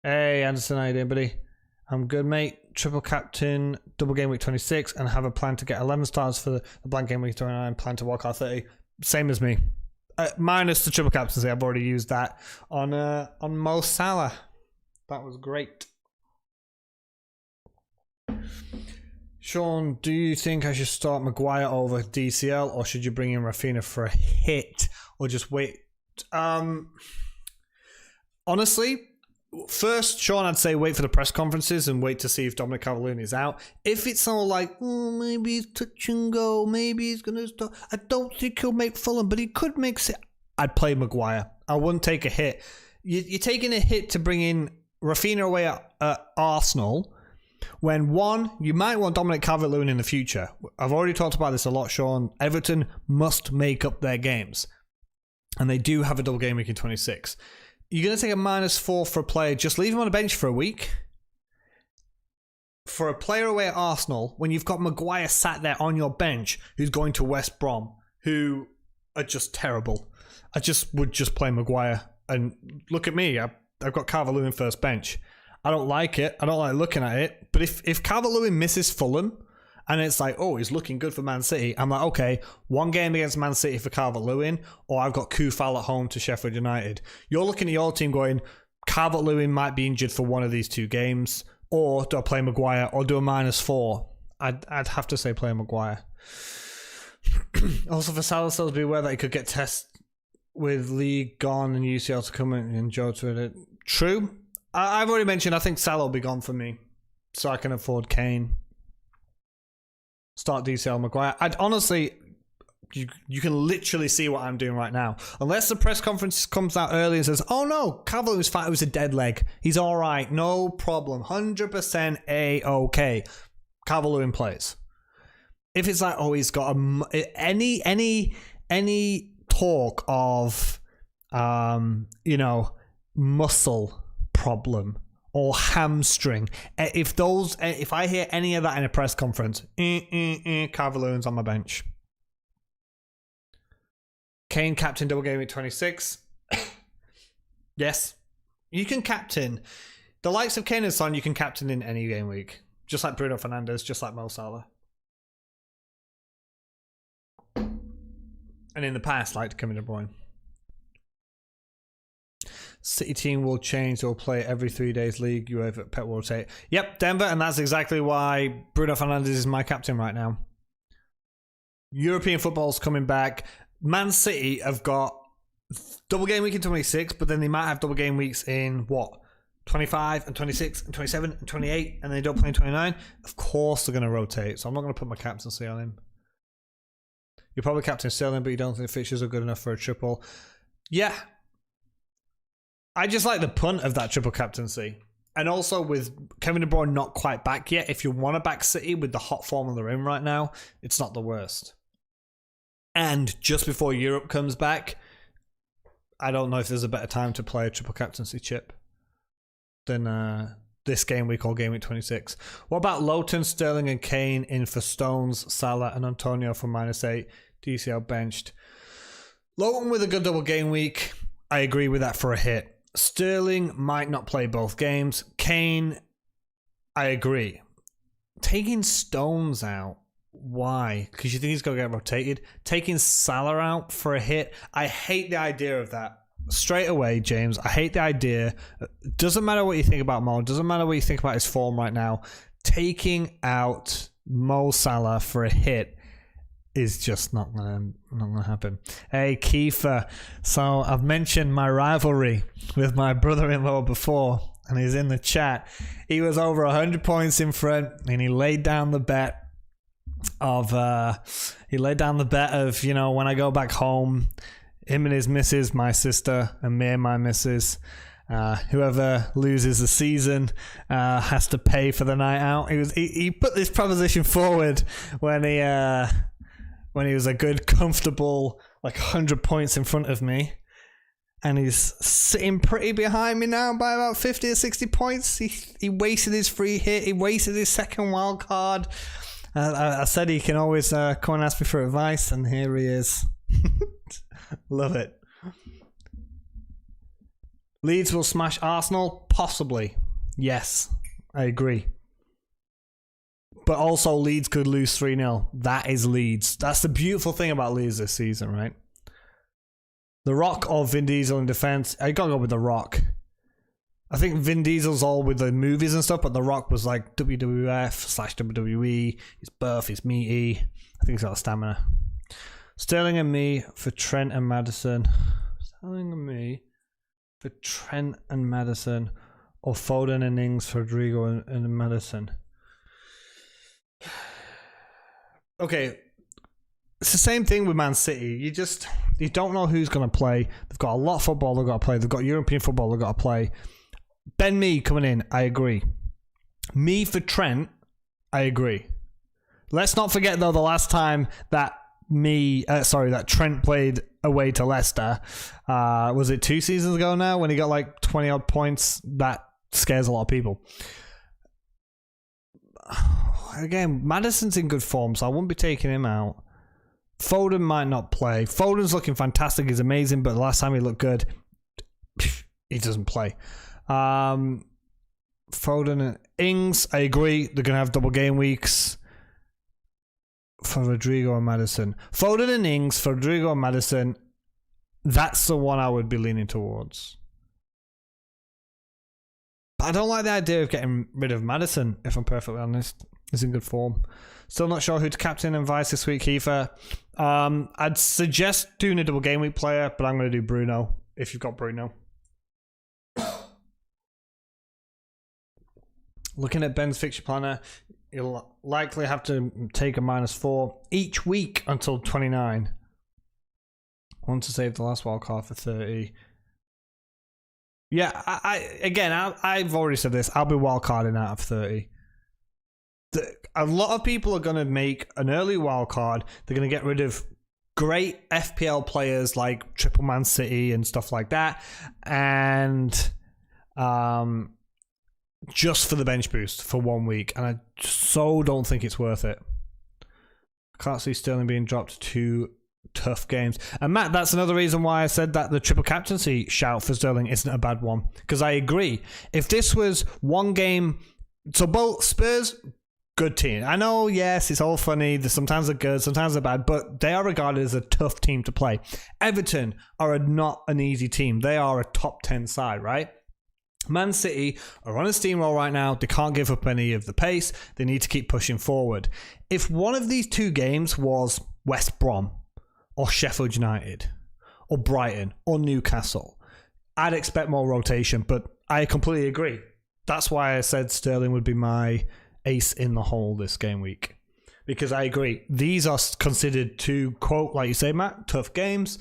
Hey, Anderson, how you doing, buddy? I'm good, mate. Triple captain, double game week 26, and have a plan to get 11 stars for the blank game week 29. Plan to wildcard 30. Same as me. Minus the triple captaincy. I've already used that on Mo Salah. That was great. Sean, do you think I should start Maguire over DCL, or should you bring in Rafinha for a hit, or just wait? Honestly, first, Sean, I'd say wait for the press conferences and wait to see if Dominic Calvert-Lewin is out. If it's all like, oh, maybe he's touch and go, maybe he's going to start. I don't think he'll make Fulham, but he could make it. I'd play Maguire. I wouldn't take a hit. You're taking a hit to bring in Rafinha away at Arsenal, when one, you might want Dominic Calvert-Lewin in the future. I've already talked about this a lot, Sean. Everton must make up their games. And they do have a double game week in 26. You're going to take a -4 for a player. Just leave him on the bench for a week. For a player away at Arsenal, when you've got Maguire sat there on your bench, who's going to West Brom, who are just terrible. I would just play Maguire. And look at me. I've got Calvert-Lewin first bench. I don't like it. I don't like looking at it. But if Calvert-Lewin misses Fulham, and it's like, oh, he's looking good for Man City, I'm like, okay, one game against Man City for Calvert-Lewin, or I've got Kufal at home to Sheffield United. You're looking at your team going, Calvert-Lewin might be injured for one of these two games, or do I play Maguire, or do a -4? I'd have to say play Maguire. Also, for Salah, be aware that he could get tested with League gone and UCL to come in and Joe to it. True. I've already mentioned, I think Salah will be gone for me, so I can afford Kane. Start DCL Maguire. I'd honestly, you can literally see what I'm doing right now. Unless the press conference comes out early and says, oh no, Calvert was fine, it was a dead leg. He's all right, no problem, 100% A-OK. Calvert-Lewin plays. If it's like, oh, he's got any talk of, muscle problem or hamstring, if I hear any of that in a press conference, Calvert-Lewin's on my bench. Kane captain double game week 26. Yes, you can captain the likes of Kane and Son. You can captain in any game week, just like Bruno Fernandes, just like Mo Salah, and in the past, like Kevin De Bruyne. City team will change. They'll play every 3 days league. UEFA Pep will rotate. Yep, Denver, and that's exactly why Bruno Fernandes is my captain right now. European football's coming back. Man City have got double game week in 26, but then they might have double game weeks in 25 and 26 and 27 and 28, and they don't play in 29. Of course they're going to rotate, so I'm not going to put my captaincy on him. You're probably captain Sterling, but you don't think the fixtures are good enough for a triple. Yeah. I just like the punt of that triple captaincy. And also with Kevin De Bruyne not quite back yet, if you want to back City with the hot form they're in right now, it's not the worst. And just before Europe comes back, I don't know if there's a better time to play a triple captaincy chip than this game week or game week 26. What about Lowton, Sterling and Kane in for Stones, Salah and Antonio for -8, DCL benched? Lowton with a good double game week. I agree with that for a hit. Sterling might not play both games. Kane, I agree. taking Stones out. Why? Because you think he's going to get rotated. Taking Salah out for a hit. I hate the idea of that. Straight away, James. I hate the idea. Doesn't matter what you think about Mo. Doesn't matter what you think about his form right now. Taking out Mo Salah for a hit is just not gonna happen. Hey, Kiefer. So I've mentioned my rivalry with my brother-in-law before, and he's in the chat. He was over 100 points in front, and he laid down the bet of you know, when I go back home, him and his missus, my sister, and me and my missus, whoever loses the season has to pay for the night out. He put this proposition forward when he was a good, comfortable, like 100 points in front of me, and he's sitting pretty behind me now by about 50 or 60 points. He wasted his free hit. He wasted his second wild card. I said he can always come and ask me for advice, and here he is. Love it. Leeds will smash Arsenal? Possibly. Yes, I agree. But also Leeds could lose 3-0. That is Leeds. That's the beautiful thing about Leeds this season, right? The Rock or Vin Diesel in defense. I gotta go with The Rock. I think Vin Diesel's all with the movies and stuff, but The Rock was like WWF/WWE. He's buff, he's meaty. I think he's got stamina. Sterling and me for Trent and Maddison. Sterling and me for Trent and Maddison. Or Foden and Ings for Rodrigo and Maddison. Okay. It's the same thing with Man City. You don't know who's going to play. They've got a lot of football they've got to play. They've got European football they've got to play. Ben Mee coming in, I agree. Me for Trent, I agree. Let's not forget though the last time that Trent played away to Leicester. Was it 2 seasons ago now when he got like 20 odd points? That scares a lot of people. Again, Maddison's in good form, so I wouldn't be taking him out. Foden might not play. Foden's looking fantastic. He's amazing, but the last time he looked good, he doesn't play. Foden and Ings, I agree. They're going to have double game weeks for Rodrigo and Maddison. Foden and Ings for Rodrigo and Maddison, that's the one I would be leaning towards. But I don't like the idea of getting rid of Maddison, if I'm perfectly honest. He's in good form. Still not sure who to captain and vice this week, Kiefer. I'd suggest doing a double game week player, but I'm going to do Bruno, if you've got Bruno. Looking at Ben's fixture planner, you'll likely have to take a -4 each week until 29. Want to save the last wild card for 30. Yeah, I've already said this. I'll be wild carding out of 30. A lot of people are going to make an early wild card. They're going to get rid of great FPL players like Triple Man City and stuff like that, and just for the bench boost for 1 week, and I so don't think it's worth it. I can't see Sterling being dropped to tough games. And Matt, that's another reason why I said that the triple captaincy shout for Sterling isn't a bad one, because I agree. If this was one game, so both Spurs, good team. I know, yes, it's all funny. Sometimes they're good, sometimes they're bad, but they are regarded as a tough team to play. Everton are not an easy team. They are a top 10 side, right? Man City are on a steamroll right now. They can't give up any of the pace. They need to keep pushing forward. If one of these two games was West Brom or Sheffield United or Brighton or Newcastle, I'd expect more rotation, but I completely agree. That's why I said Sterling would be my ace in the hole this game week, because I agree. These are considered two, quote, like you say, Matt, tough games,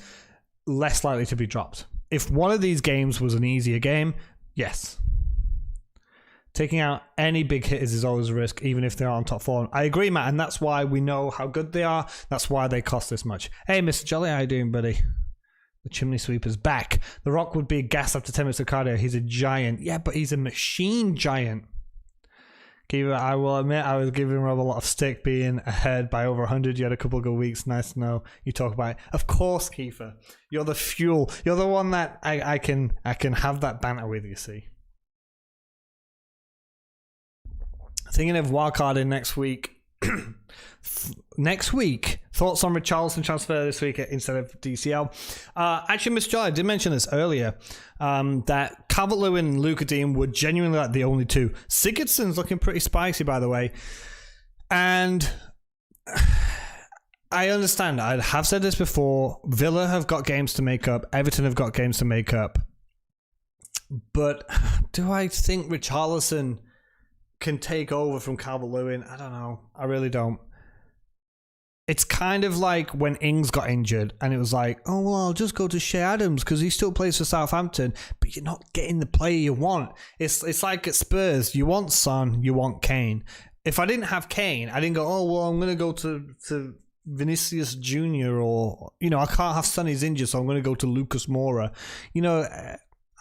less likely to be dropped. If one of these games was an easier game, yes. Taking out any big hitters is always a risk, even if they are on top form. I agree, Matt, and that's why we know how good they are. That's why they cost this much. Hey, Mr. Jolly, how you doing, buddy? The chimney sweeper's back. The Rock would be a gas after 10 minutes of cardio. He's a giant. Yeah, but he's a machine giant. Kiva, I will admit I was giving Rob a lot of stick being ahead by over 100. You had a couple of good weeks. Nice to know you talk about it. Of course, Kiefer. You're the fuel. You're the one that I can have that banter with, you see. Thinking of wildcarding next week. Next week, thoughts on Richarlison transfer this week instead of DCL. Actually, Mr. Joy, I did mention this earlier, that Calvert-Lewin and Luka Dean were genuinely like the only two. Sigurdsson's looking pretty spicy, by the way. And I understand. I have said this before. Villa have got games to make up. Everton have got games to make up. But do I think Richarlison can take over from Calvert-Lewin? I don't know. I really don't. It's kind of like when Ings got injured and it was like, oh, well, I'll just go to Shea Adams because he still plays for Southampton, but you're not getting the player you want. It's like at Spurs. You want Son, you want Kane. If I didn't have Kane, I didn't go, oh, well, I'm going to go to Vinicius Jr. or, I can't have Son, he's injured, so I'm going to go to Lucas Moura.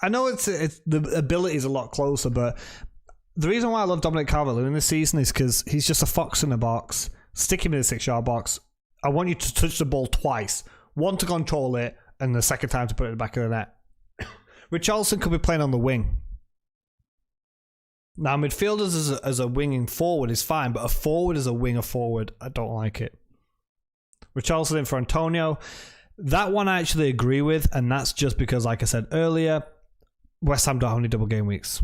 I know it's the ability is a lot closer, but the reason why I love Dominic Calvert-Lewin this season is because he's just a fox in a box. Stick him in the 6-yard box. I want you to touch the ball twice. One to control it, and the second time to put it in the back of the net. Richarlison could be playing on the wing. Now, midfielders as a winging forward is fine, but a forward as a winger forward, I don't like it. Richarlison in for Antonio. That one I actually agree with, and that's just because, like I said earlier, West Ham don't have any double game weeks.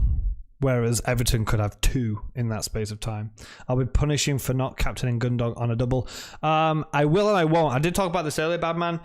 Whereas Everton could have 2 in that space of time. I'll be punishing for not captaining Gundog on a double. I will and I won't. I did talk about this earlier, Badman.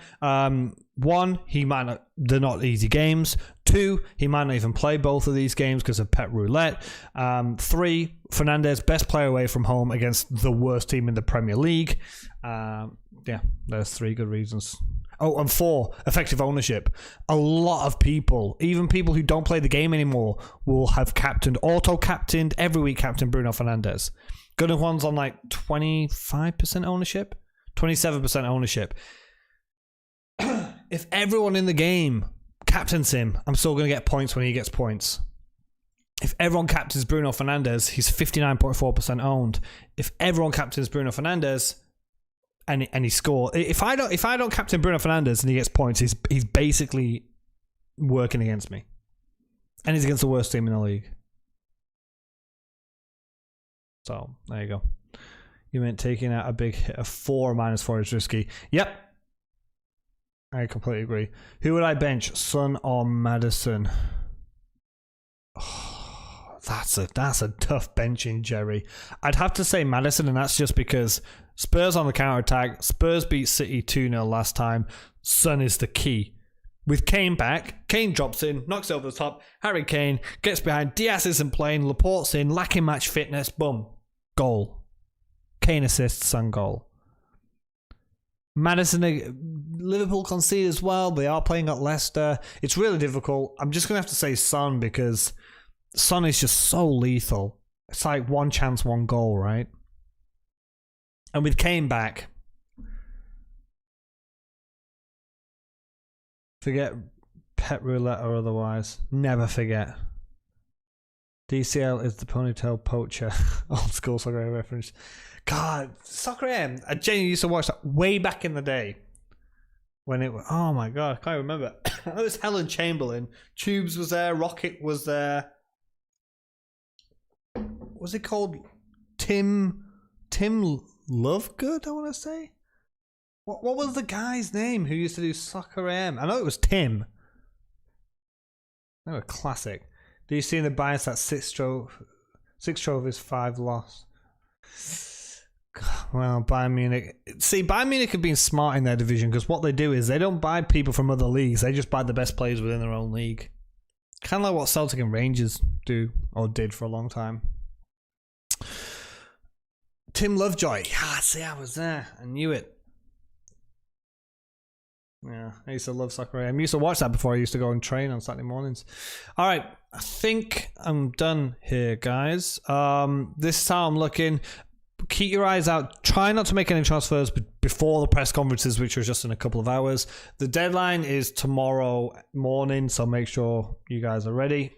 1, he might not. They're not easy games. 2, he might not even play both of these games because of pet roulette. 3, Fernandes, best player away from home against the worst team in the Premier League. There's 3 good reasons. Oh, and 4, effective ownership. A lot of people, even people who don't play the game anymore, will have auto-captained, every week captained Bruno Fernandes. Gundogan's on like 25% ownership? 27% ownership. If everyone in the game captains him, I'm still going to get points when he gets points. If everyone captains Bruno Fernandes, he's 59.4% owned. If everyone captains Bruno Fernandes, and he scored. If I don't captain Bruno Fernandes and he gets points, he's basically working against me, and he's against the worst team in the league. So there you go. You meant taking out a big hit of 4 -4 is risky. Yep, I completely agree. Who would I bench, Son or Maddison? Oh, that's a tough benching, Jerry. I'd have to say Maddison, and that's just because Spurs on the counter-attack. Spurs beat City 2-0 last time. Son is the key. With Kane back, Kane drops in, knocks over the top. Harry Kane gets behind. Diaz isn't playing. Laporte's in, lacking match fitness. Boom. Goal. Kane assists, Son goal. Maddison, Liverpool concede as well. They are playing at Leicester. It's really difficult. I'm just going to have to say Son because Son is just so lethal. It's like 1 chance, 1 goal, right? And with Kane back, forget pet roulette or otherwise. Never forget. DCL is the ponytail poacher. Old school soccer AM reference. God, soccer AM. I genuinely used to watch that way back in the day. When it was, oh my God, I can't remember. It was Helen Chamberlain. Tubes was there. Rocket was there. What was it called? Tim Lovegood, I want to say. What was the guy's name who used to do Soccer AM? I know it was Tim. They were classic. Do you see in the bias that 6 trophies, 5 loss? Well, Bayern Munich. See, Bayern Munich have been smart in their division because what they do is they don't buy people from other leagues. They just buy the best players within their own league. Kind of like what Celtic and Rangers do or did for a long time. Tim Lovejoy. Yeah, see, I was there. I knew it. Yeah, I used to love soccer. I used to watch that before I used to go and train on Saturday mornings. All right, I think I'm done here, guys. This is how I'm looking. Keep your eyes out. Try not to make any transfers before the press conferences, which are just in a couple of hours. The deadline is tomorrow morning, so make sure you guys are ready.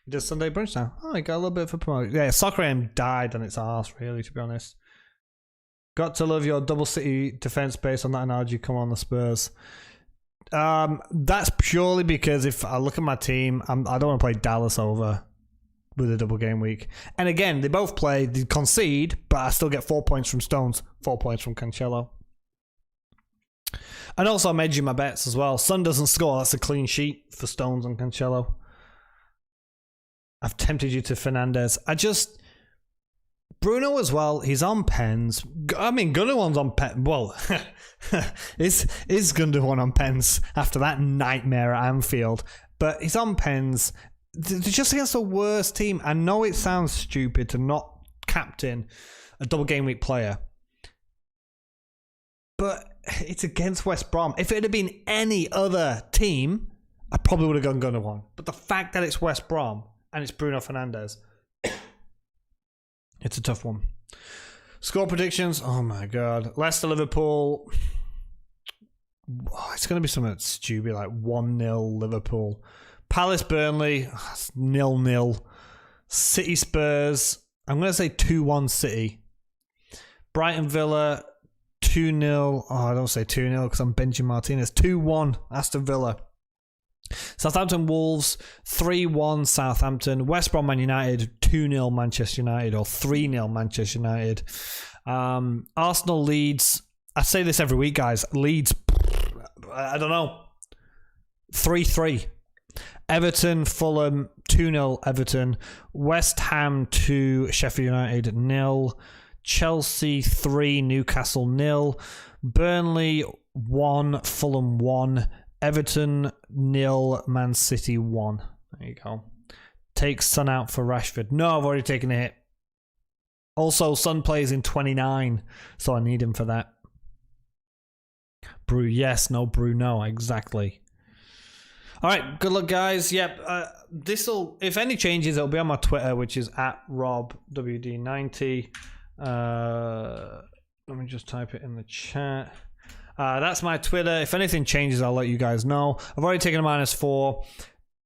It does Sunday brunch now. Oh, I got a little bit of a promotion. Yeah, Soccer AM died on its arse, really, to be honest. Got to love your double city defense based on that analogy. Come on, the Spurs. That's purely because if I look at my team, I don't want to play Dallas over with a double game week. And again, they both play, they concede, but I still get 4 points from Stones, 4 points from Cancelo. And also I'm edging my bets as well. Son doesn't score, that's a clean sheet for Stones and Cancelo. I've tempted you to Fernandez. Bruno as well, he's on pens. I mean, Gundogan's on pens. Well, is Gundogan on pens after that nightmare at Anfield? But he's on pens. They're just against the worst team. I know it sounds stupid to not captain a double game week player, but it's against West Brom. If it had been any other team, I probably would have gone Gundogan. But the fact that it's West Brom and it's Bruno Fernandes, it's a tough one. Score predictions. Oh my God. Leicester, Liverpool. It's going to be something stupid like 1-0 Liverpool. Palace, Burnley. 0-0. City, Spurs. I'm going to say 2-1 City. Brighton, Villa. 2-0. Oh, I don't say 2-0 because I'm benching Martinez. 2-1 Aston Villa. Southampton, Wolves. 3-1 Southampton. West Brom, Man United. 2-0 Manchester United or 3-0 Manchester United. Arsenal, Leeds. I say this every week, guys. Leeds, I don't know. 3-3. Everton, Fulham, 2-0 Everton. West Ham 2, Sheffield United 0. Chelsea 3, Newcastle 0. Burnley 1, Fulham 1. Everton 0, Man City 1. There you go. Take Son out for Rashford. No, I've already taken a hit. Also, Son plays in 29, so I need him for that. Brew yes, no brew no, exactly. All right, good luck, guys. Yep, this'll, if any changes, it'll be on my Twitter, which is @RobWD90. Let me just type it in the chat. That's my Twitter. If anything changes, I'll let you guys know. I've already taken a -4.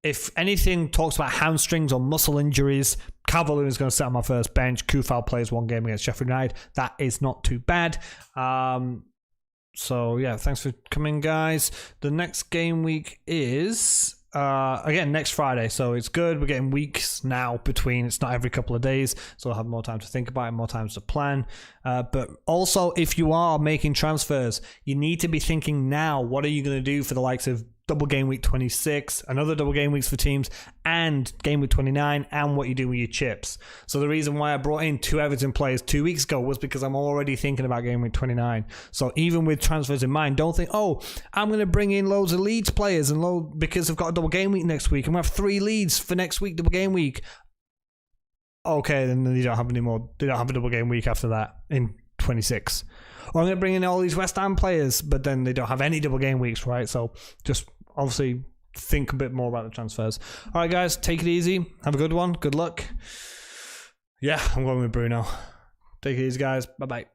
If anything talks about hamstrings or muscle injuries, Calvert-Lewin is going to sit on my first bench. Kufal plays 1 game against Sheffield United. That is not too bad. So, yeah, thanks for coming, guys. The next game week is, again, next Friday. So it's good. We're getting weeks now between. It's not every couple of days. So I'll have more time to think about it, more time to plan. But also, if you are making transfers, you need to be thinking now, what are you going to do for the likes of double game week 26, another double game weeks for teams, and game week 29, and what you do with your chips. So the reason why I brought in 2 Everton players 2 weeks ago was because I'm already thinking about game week 29. So even with transfers in mind, don't think, oh, I'm going to bring in loads of Leeds players and because I've got a double game week next week. I'm going to have 3 Leeds for next week, double game week. Okay, then you don't have any more. They don't have a double game week after that in 26. Or I'm going to bring in all these West Ham players, but then they don't have any double game weeks, right? So just obviously think a bit more about the transfers. All right, guys, take it easy. Have a good one. Good luck. Yeah, I'm going with Bruno. Take it easy, guys. Bye-bye.